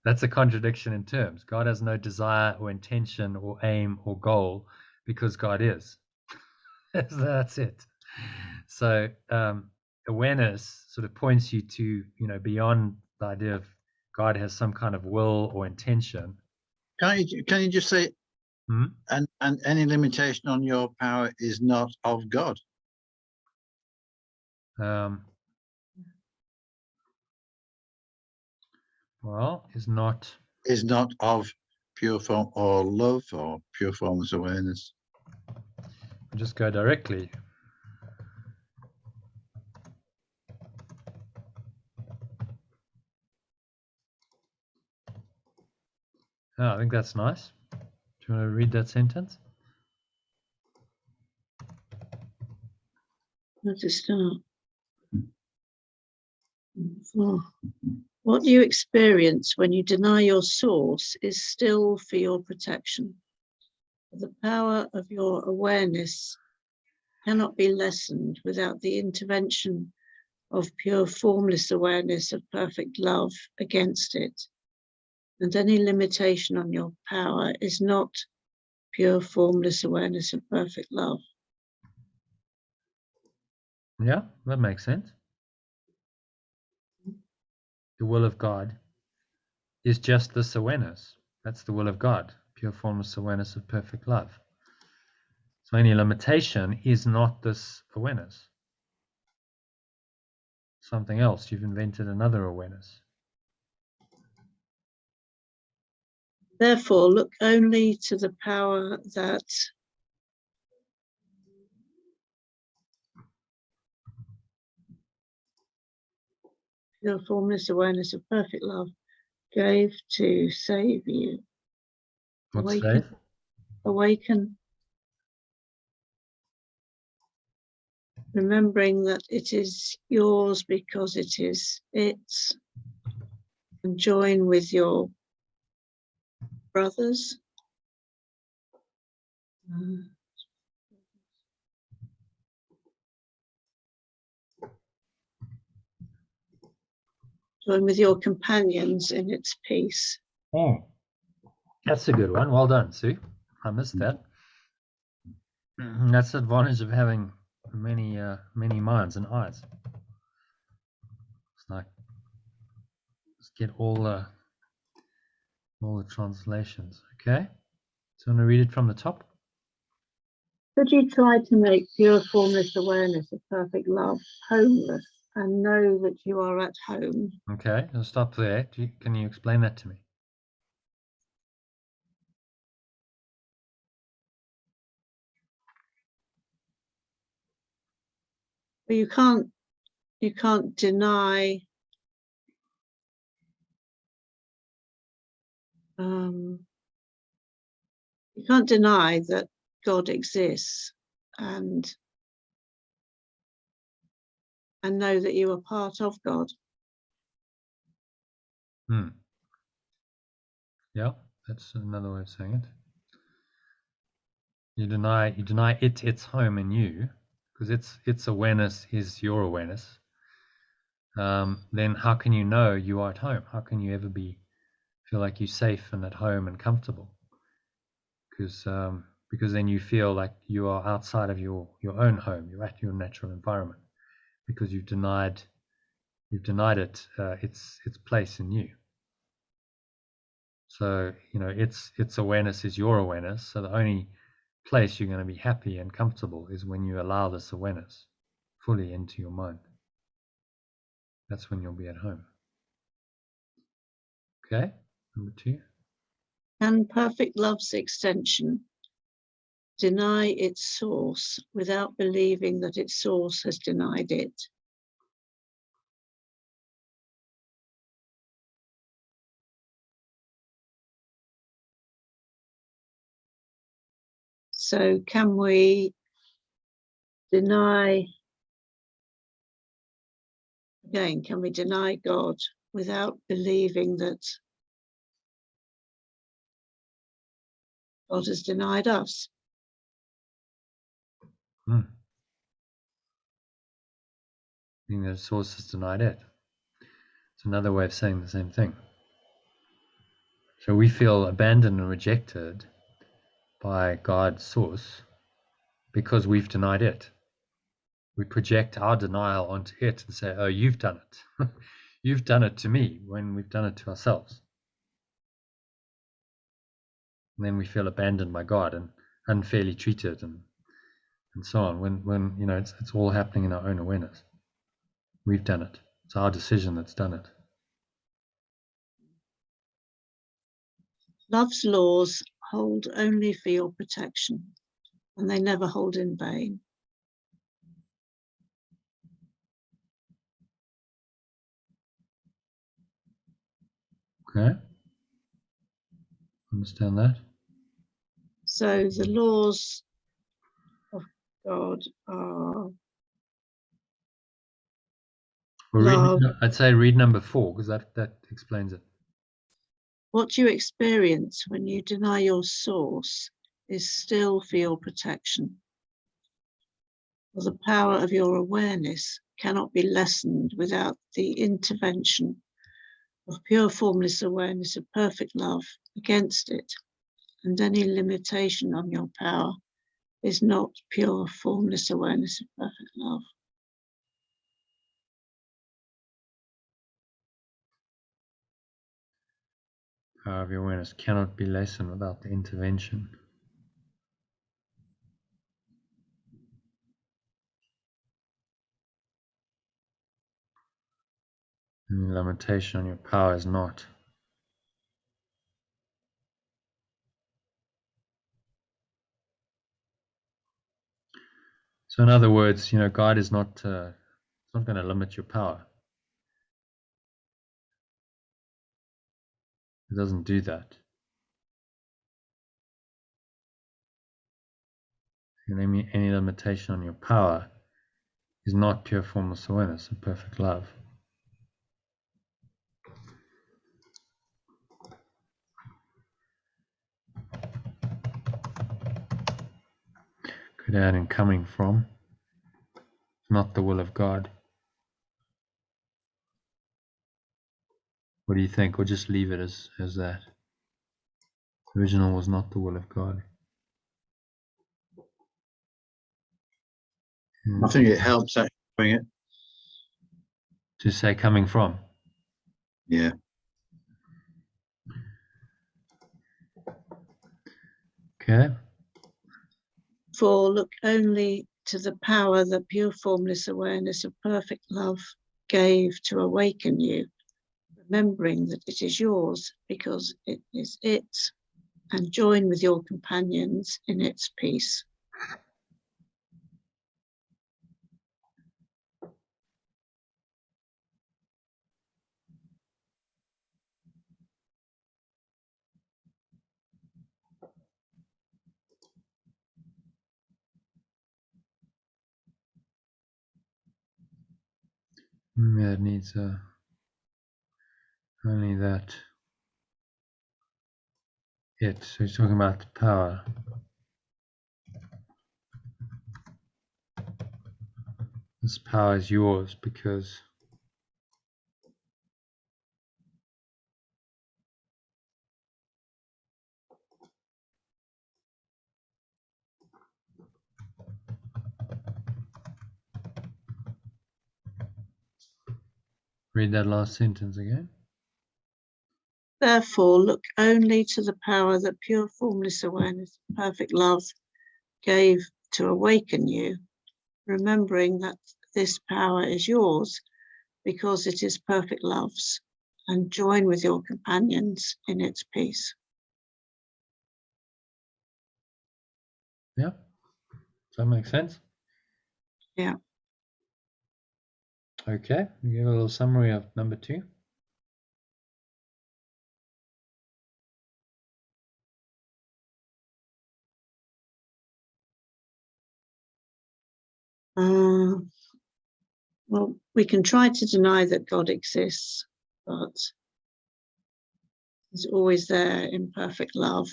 S1: that's a contradiction in terms. God has no desire or intention or aim or goal because God is. That's it. So awareness sort of points you to, beyond the idea of God has some kind of will or intention.
S2: Can you just say, and any limitation on your power is not of God?
S1: Well, is not
S2: of pure form or love or pure formless awareness.
S1: Just go directly. Oh, I think that's nice. Do you want to read that sentence?
S5: Let's just start. What you experience when you deny your source is still for your protection. The power of your awareness cannot be lessened without the intervention of pure formless awareness of perfect love against it. And any limitation on your power is not pure formless awareness of perfect love.
S1: Yeah, that makes sense. The will of God is just this awareness. That's the will of God, pure formless awareness of perfect love. So any limitation is not this awareness. Something else. You've invented another awareness.
S5: Therefore, look only to the power that pure formless awareness of perfect love gave to save you. Awaken. Remembering that it is yours because it is its, and join with your brothers. Join with your companions in its peace.
S1: Oh, that's a good one. Well done, Sue. I missed that. That's the advantage of having many minds and eyes. It's like, let's get all the translations. Okay, so I'm going to read it from the top.
S5: Could you try to make pure formless awareness of perfect love homeless and know that you are at home?
S1: Okay, I'll stop there. Can you explain that to me?
S5: But you can't deny you can't deny that God exists and know that you are part of God.
S1: Yeah, that's another way of saying it. You deny its home in you, because its awareness is your awareness. Then how can you know you are at home? How can you ever feel like you're safe and at home and comfortable? Because then you feel like you are outside of your own home. You're at your natural environment because you've denied it its place in you. So its awareness is your awareness. So the only place you're going to be happy and comfortable is when you allow this awareness fully into your mind. That's when you'll be at home. Okay, number 2.
S5: Can perfect love's extension deny its source without believing that its source has denied it? So can we deny God without believing that God has denied us?
S1: I think the source has denied it. It's another way of saying the same thing. So we feel abandoned and rejected by God's source because we've denied it. We project our denial onto it and say, oh, you've done it. You've done it to me, when we've done it to ourselves. And then we feel abandoned by God and unfairly treated and so on, when it's all happening in our own awareness. We've done it. It's our decision that's done it.
S5: Love's laws hold only for your protection, and they never hold in vain.
S1: Okay. Understand that?
S5: So the laws of God are love.
S1: I'd say read number 4, because that explains it.
S5: What you experience when you deny your source is still for your protection. For the power of your awareness cannot be lessened without the intervention of pure formless awareness of perfect love against it, and any limitation on your power is not pure formless awareness of perfect love.
S1: Power of your awareness cannot be lessened without the intervention. And the limitation on your power is not. So in other words, God is not going to limit your power. It doesn't do that. And any limitation on your power is not pure formless awareness of perfect love. Could add in coming from, not the will of God. What do you think? Or just leave it as that? The original was not the will of God.
S2: I think it helps actually bring it.
S1: To say coming from.
S2: Yeah.
S1: Okay.
S5: For look only to the power that pure formless awareness of perfect love gave to awaken you, remembering that it is yours because it is it, and join with your companions in its peace.
S1: Yeah, it needs only that. It. So he's talking about the power. This power is yours because read that last sentence again.
S5: Therefore, look only to the power that pure formless awareness, perfect love, gave to awaken you, remembering that this power is yours because it is perfect love's, and join with your companions in its peace.
S1: Yeah? Does that make sense?
S5: Yeah.
S1: Okay, we give a little summary of number 2.
S5: Well, we can try to deny that God exists, but He's always there in perfect love.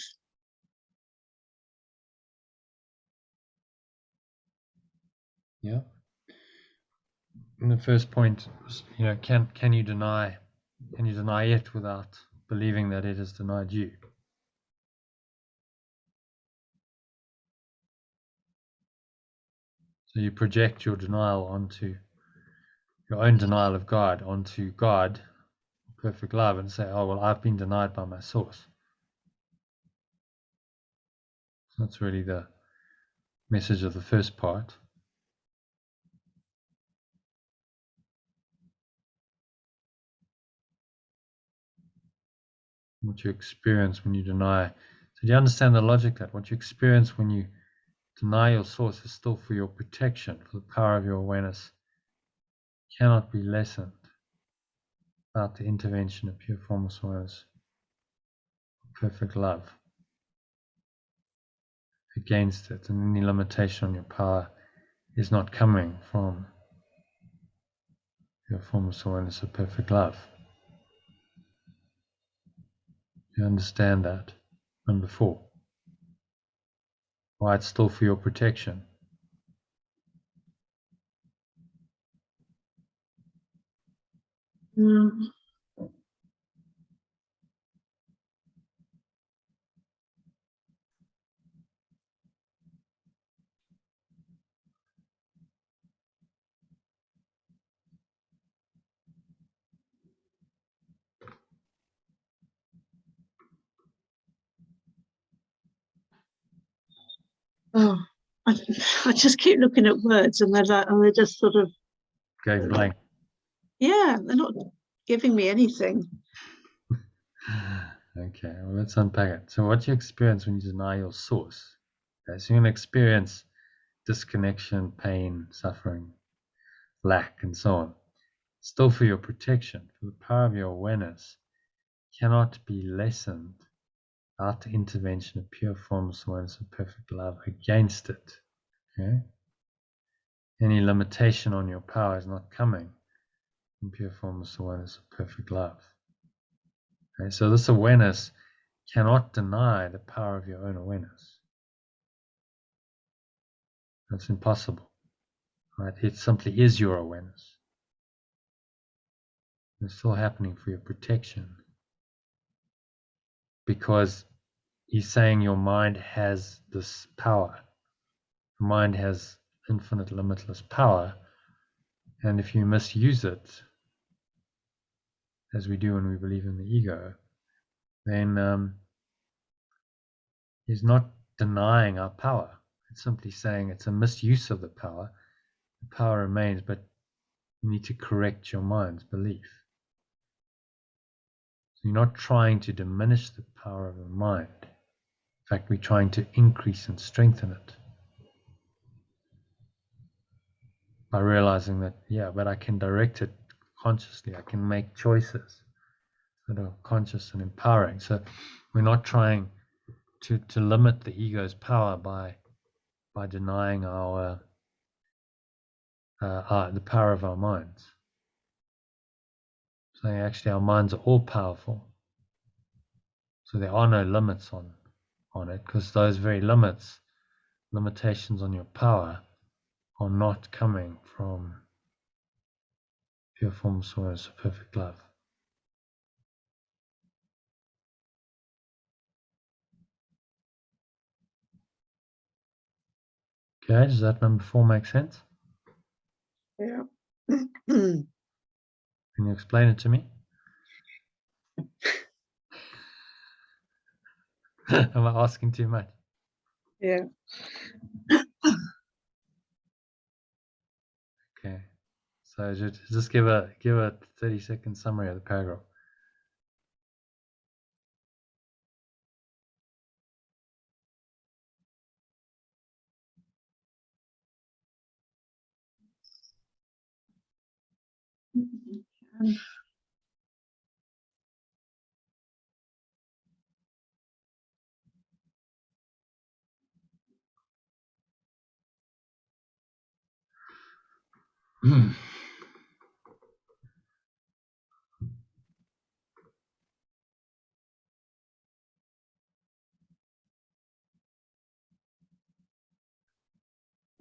S1: Yeah. And the first point was, can you deny it without believing that it has denied you? So you project your denial onto your own denial of God onto God, perfect love, and say, oh, well, I've been denied by my source. So that's really the message of the first part. What you experience when you deny. So do you understand the logic that what you experience when you deny your source is still for your protection, for the power of your awareness cannot be lessened without the intervention of pure formless awareness, perfect love against it, and any limitation on your power is not coming from your formless awareness of perfect love. You understand that? Number 4. Why it's still for your protection.
S5: Oh, I just keep looking at words and they're just sort of
S1: Going blank.
S5: Yeah, they're not giving me anything.
S1: Okay, well, let's unpack it. So what you experience when you deny your source. Okay, so you're going to experience disconnection, pain, suffering, lack, and so on. Still for your protection, for the power of your awareness cannot be lessened without the intervention of pure formless awareness of perfect love against it. Okay? Any limitation on your power is not coming from pure formless awareness of perfect love. Okay? So this awareness cannot deny the power of your own awareness. That's impossible. Right? It simply is your awareness. It's still happening for your protection. Because he's saying your mind has this power. Your mind has infinite, limitless power. And if you misuse it, as we do when we believe in the ego, then he's not denying our power. It's simply saying it's a misuse of the power. The power remains, but you need to correct your mind's belief. So you're not trying to diminish the power of the mind. In fact, we're trying to increase and strengthen it by realizing that, yeah, but I can direct it consciously. I can make choices that are conscious and empowering. So we're not trying to limit the ego's power by denying the power of our minds. saying actually our minds are all powerful. So there are no limits on it, because those very limitations on your power are not coming from pure formless awareness of perfect love. Okay, does that number 4 make sense?
S5: Yeah.
S1: Can you explain it to me? Am I asking too much?
S5: Yeah.
S1: Okay. So just give a 30-second summary of the paragraph.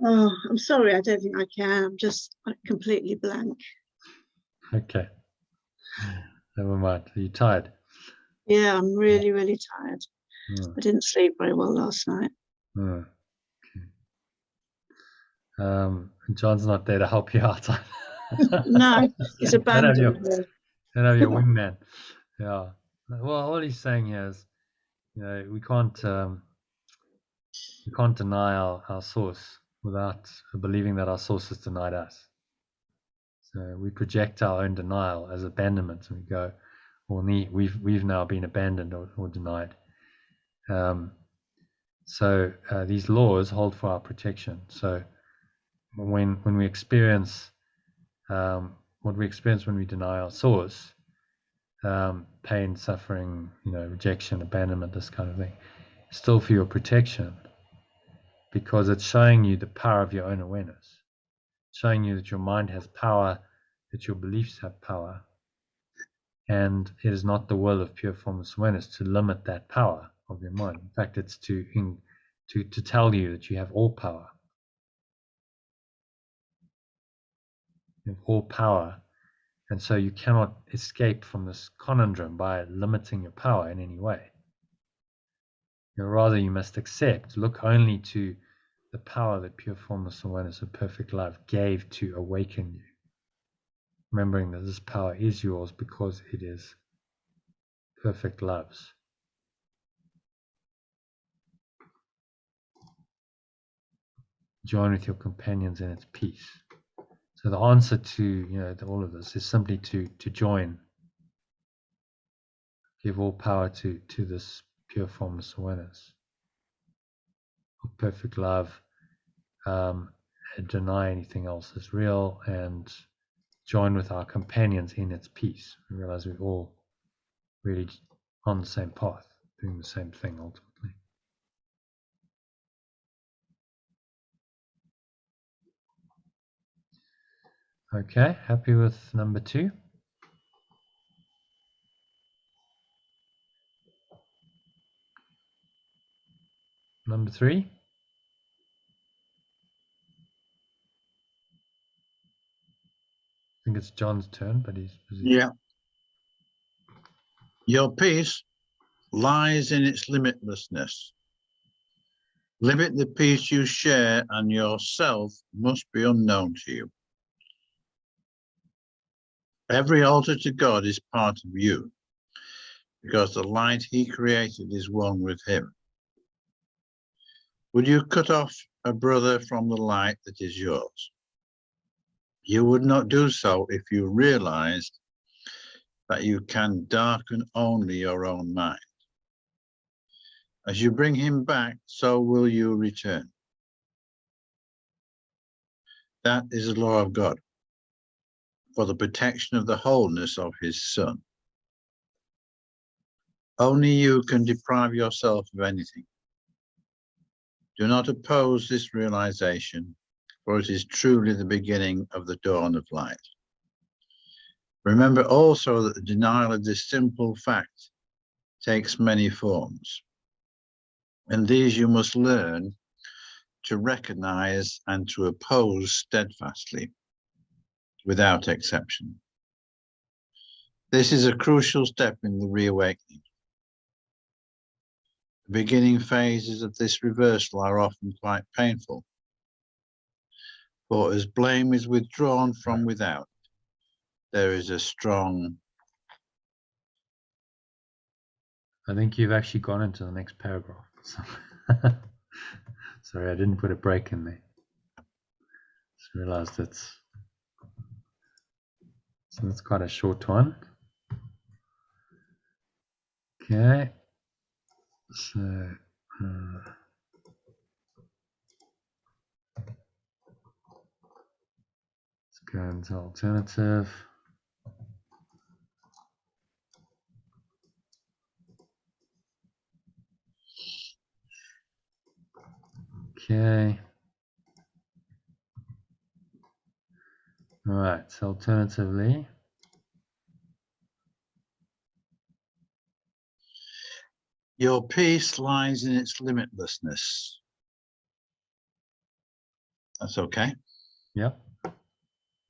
S5: Oh, I'm sorry, I don't think I can. I'm just completely blank.
S1: Okay. Never mind. Are you tired?
S5: Yeah, I'm really, really tired. I didn't sleep very well last night.
S1: Okay. John's not there to help you out.
S5: No, he's abandoned me.
S1: Don't have your wingman. Yeah. Well, all he's saying here is, we can't deny our source without believing that our source has denied us. So we project our own denial as abandonment, and we go, well, we've now been abandoned or denied. So these laws hold for our protection. So when we experience what we experience when we deny our source, pain, suffering, rejection, abandonment, this kind of thing, still for your protection, because it's showing you the power of your own awareness, showing you that your mind has power, that your beliefs have power, and it is not the will of pure formless awareness to limit that power of your mind. In fact, it's to tell you that you have all power. You have all power, and so you cannot escape from this conundrum by limiting your power in any way. Rather, you must accept, look only to the power that pure formless awareness of perfect love gave to awaken you. Remembering that this power is yours because it is perfect love's. Join with your companions in its peace. So the answer to all of this is simply to join, give all power to this pure formless awareness of perfect love, and deny anything else as real, and join with our companions in its peace. We realize we're all really on the same path, doing the same thing ultimately. Okay, happy with number 2? Number 3? I think it's John's turn, but he's busy.
S2: Yeah. Your peace lies in its limitlessness. Limit the peace you share, and yourself must be unknown to you. Every altar to God is part of you, because the light he created is one with him. Would you cut off a brother from the light that is yours? You would not do so if you realized that you can darken only your own mind. As you bring him back, so will you return. That is the law of God, for the protection of the wholeness of his Son. Only you can deprive yourself of anything. Do not oppose this realization, for it is truly the beginning of the dawn of light. Remember also that the denial of this simple fact takes many forms. And these you must learn to recognize and to oppose steadfastly, without exception. This is a crucial step in the reawakening. The beginning phases of this reversal are often quite painful, for as blame is withdrawn from without, there is a strong...
S1: I think you've actually gone into the next paragraph. So sorry, I didn't put a break in there. Just realized it's quite a short one. Okay, so let's go into alternative. Okay. All right, so alternatively,
S2: your peace lies in its limitlessness. That's okay.
S1: yep.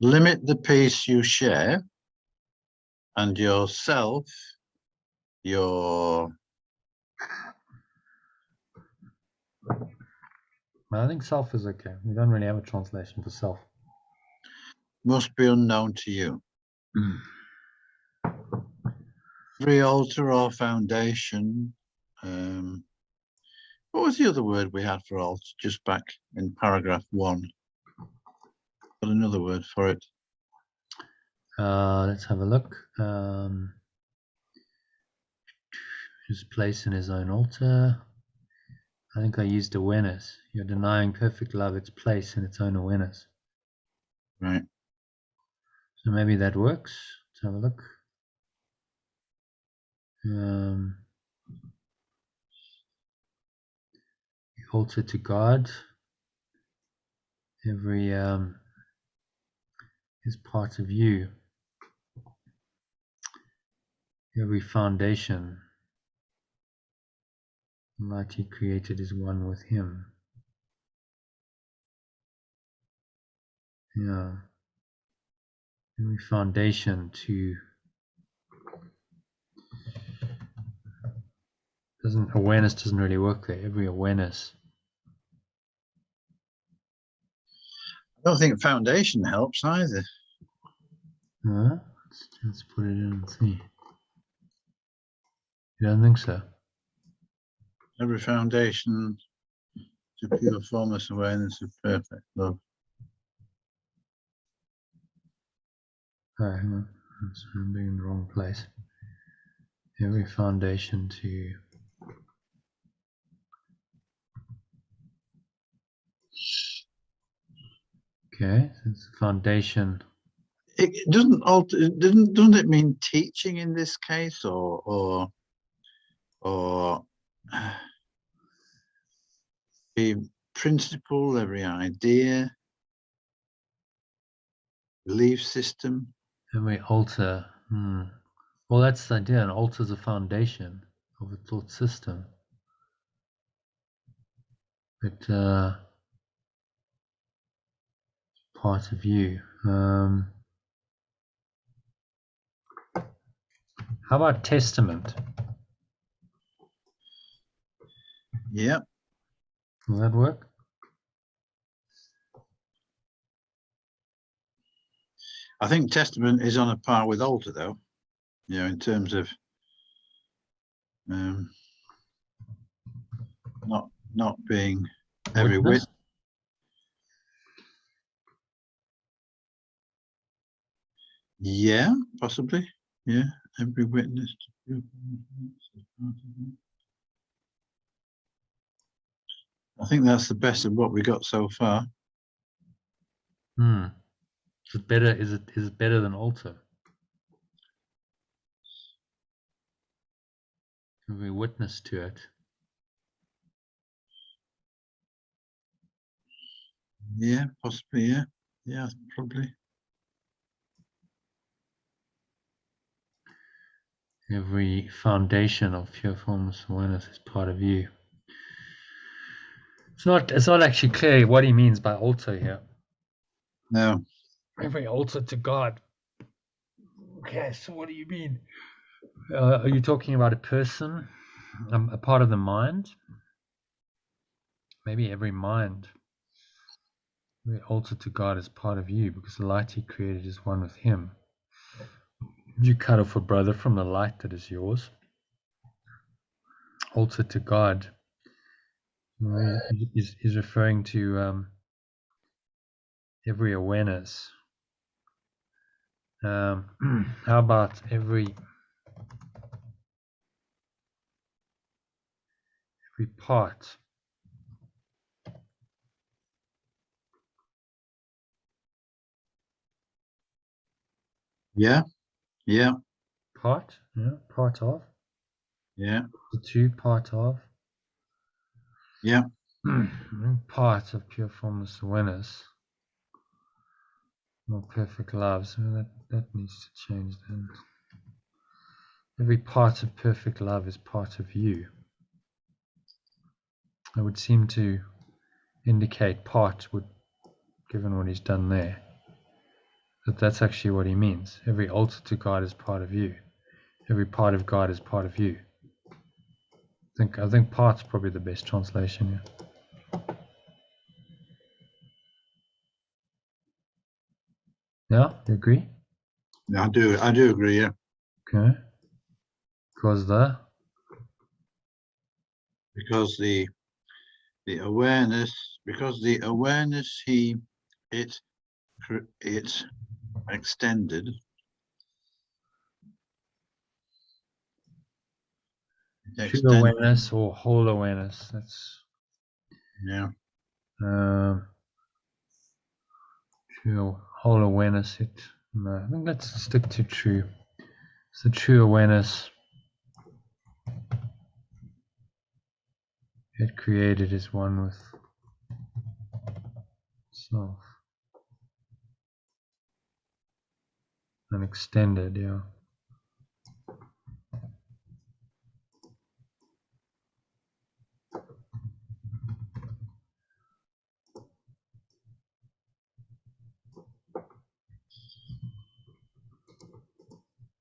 S2: Limit the peace you share, and yourself,
S1: I think self is okay. We don't really have a translation for self.
S2: Must be unknown to you. Every altar or foundation. What was the other word we had for altar just back in paragraph 1? Got another word for it.
S1: Let's have a look. His place in his own altar. I think I used awareness. You're denying perfect love its place in its own awareness.
S2: Right.
S1: So maybe that works. Let's have a look. The altar to God. Every is part of you. Every foundation the light he created is one with him. Yeah. Every foundation to awareness doesn't really work there. Every awareness.
S2: I don't think foundation helps either.
S1: Let's put it in and see. You don't think so?
S2: Every foundation to pure formless awareness of perfect love.
S1: Alright, hang on. I'm being in the wrong place. Every foundation to okay, so it's a foundation.
S2: It doesn't alter. Doesn't it mean teaching in this case, or the principle, every idea, belief system?
S1: Every altar. Well, that's the idea. An altar is a foundation of a thought system. But part of you. How about testament?
S2: Yeah.
S1: Will that work?
S2: I think testament is on a par with altar, though. You know, in terms of not being every witness. Yeah, possibly. Yeah, every witness. I think that's the best of what we got so far.
S1: Is it better? Is it better than altar? Every witness to it.
S2: Yeah, possibly. Yeah, probably.
S1: Every foundation of pure formless awareness is part of you. It's not actually clear what he means by altar here.
S2: No.
S1: Every altar to God. Okay, so what do you mean? Are you talking about a person, a part of the mind? Maybe every mind. Every altar to God is part of you because the light he created is one with him. You cut off a brother from the light that is yours. Altar to God is referring to every awareness. How about every part?
S2: Yeah.
S1: Part? Yeah, part of.
S2: Yeah.
S1: The two, part of.
S2: Yeah.
S1: Part of pure formless awareness. Not perfect love. So that needs to change then. Every part of perfect love is part of you. It would seem to indicate part, given what he's done there, that's actually what he means. Every altar to God is part of you. Every part of God is part of you. I think part's probably the best translation here. Yeah, you agree?
S2: I do agree, yeah.
S1: Okay. Because
S2: the awareness, it's extended.
S1: True awareness or whole awareness. That's
S2: yeah.
S1: True whole awareness. No, I think let's stick to true. So true awareness. It created is one with self. And extended, yeah.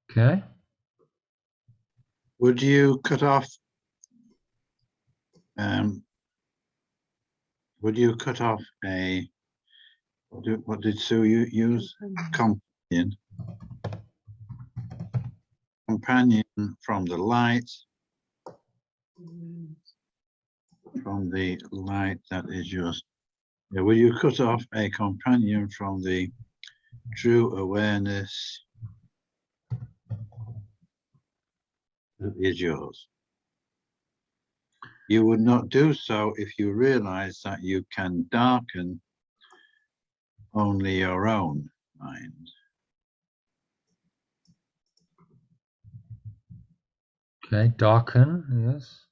S1: Okay.
S2: Would you cut off a, what did Sue use? Companion from the light, that is yours. Yeah, will you cut off a companion from the true awareness that is yours? You would not do so if you realize that you can darken only your own mind.
S1: Okay, darken, yes.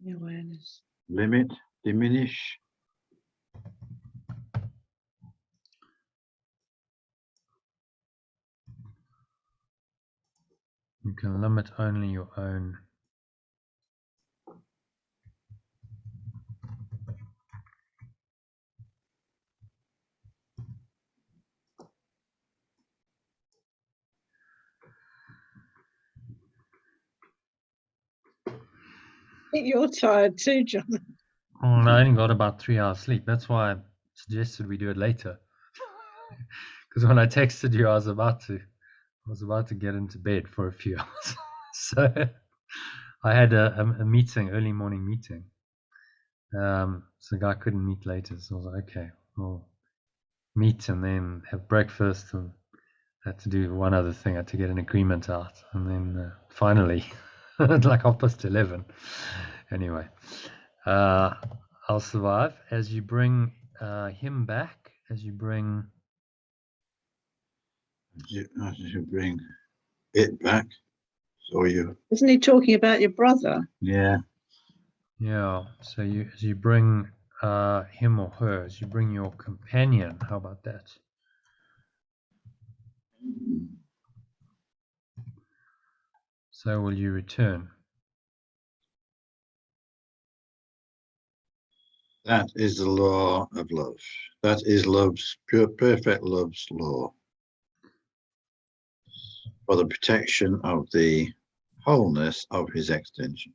S5: Awareness.
S2: Limit, diminish.
S1: You can limit only your own.
S5: I think you're tired too, John.
S1: I only got about 3 hours sleep. That's why I suggested we do it later. Because when I texted you, I was about to get into bed for a few hours. So I had a meeting, early morning meeting. So the guy couldn't meet later. So I was like, okay, we'll meet and then have breakfast, and had to do one other thing. I had to get an agreement out, and then finally, like 11:30. Anyway, I'll survive as you bring him back. As you bring
S2: it back. So
S5: isn't he talking about your brother?
S2: Yeah.
S1: Yeah. So as you bring him or her, as you bring your companion. How about that? So will you return.
S2: That is the law of love. That is love's pure, perfect love's law. For the protection of the wholeness of his extension.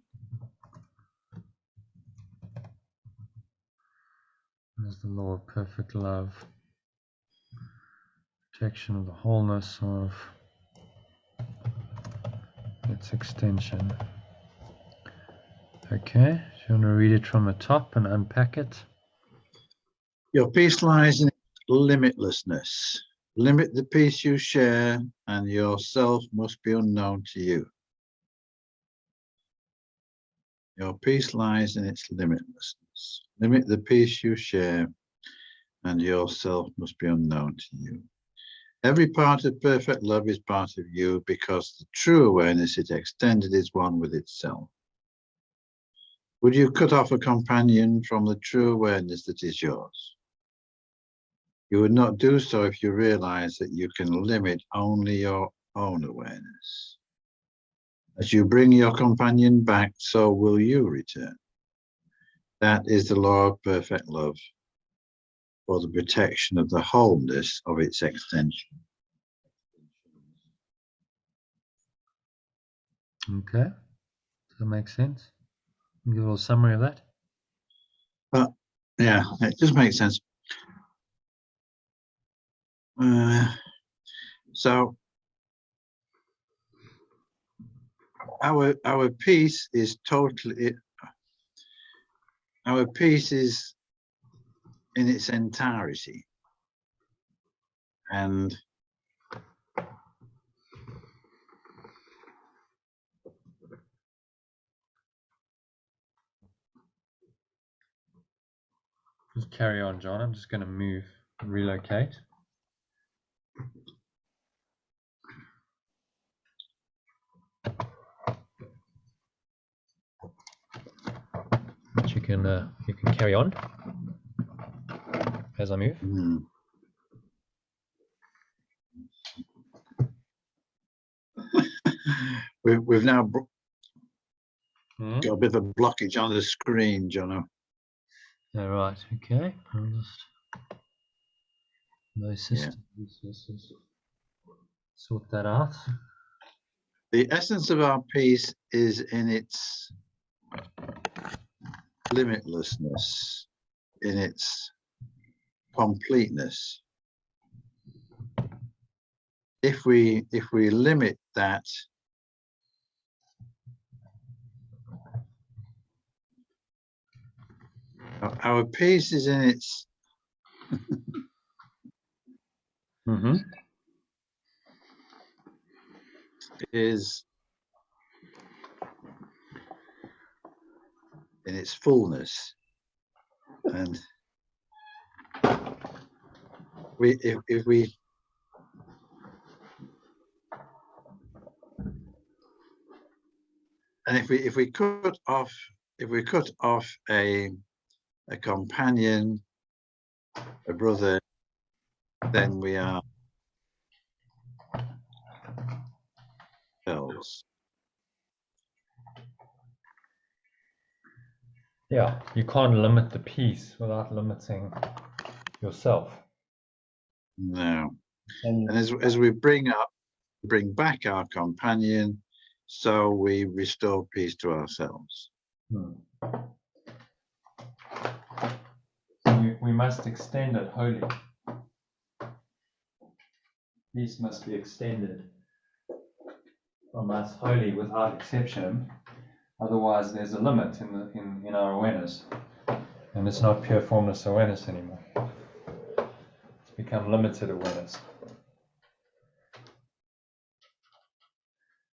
S1: There's the law of perfect love. Protection of the wholeness of its extension. Okay, do you want to read it from the top and unpack it?
S2: Your peace lies in limitlessness. Limit the peace you share, and yourself must be unknown to you. Your peace lies in its limitlessness. Limit the peace you share, and yourself must be unknown to you. Every part of perfect love is part of you, because the true awareness it extended is one with itself. Would you cut off a companion from the true awareness that is yours? You would not do so if you realize that you can limit only your own awareness. As you bring your companion back, so will you return. That is the law of perfect love, for the protection of the wholeness of its extension.
S1: Okay, does that make sense? Give a little summary of that.
S2: Yeah, it does make sense. So our peace is totally. Our peace is in its entirety, and
S1: just carry on, John. I'm just going to move and relocate. But you can carry on as I move.
S2: We've now got a bit of a blockage on the screen, Jono.
S1: All right. Okay. I'll just no system resources. Sort that out.
S2: The essence of our peace is in its limitlessness, in its completeness. If we limit that, our peace is in its is in its fullness, and if we cut off a companion, a brother, then we are ourselves.
S1: Yeah, you can't limit the peace without limiting yourself.
S2: No. And as we bring back our companion, so we restore peace to ourselves.
S1: We must extend it wholly. Peace must be extended from us wholly without exception. Otherwise, there's a limit in our awareness, and it's not pure formless awareness anymore. It's become limited awareness.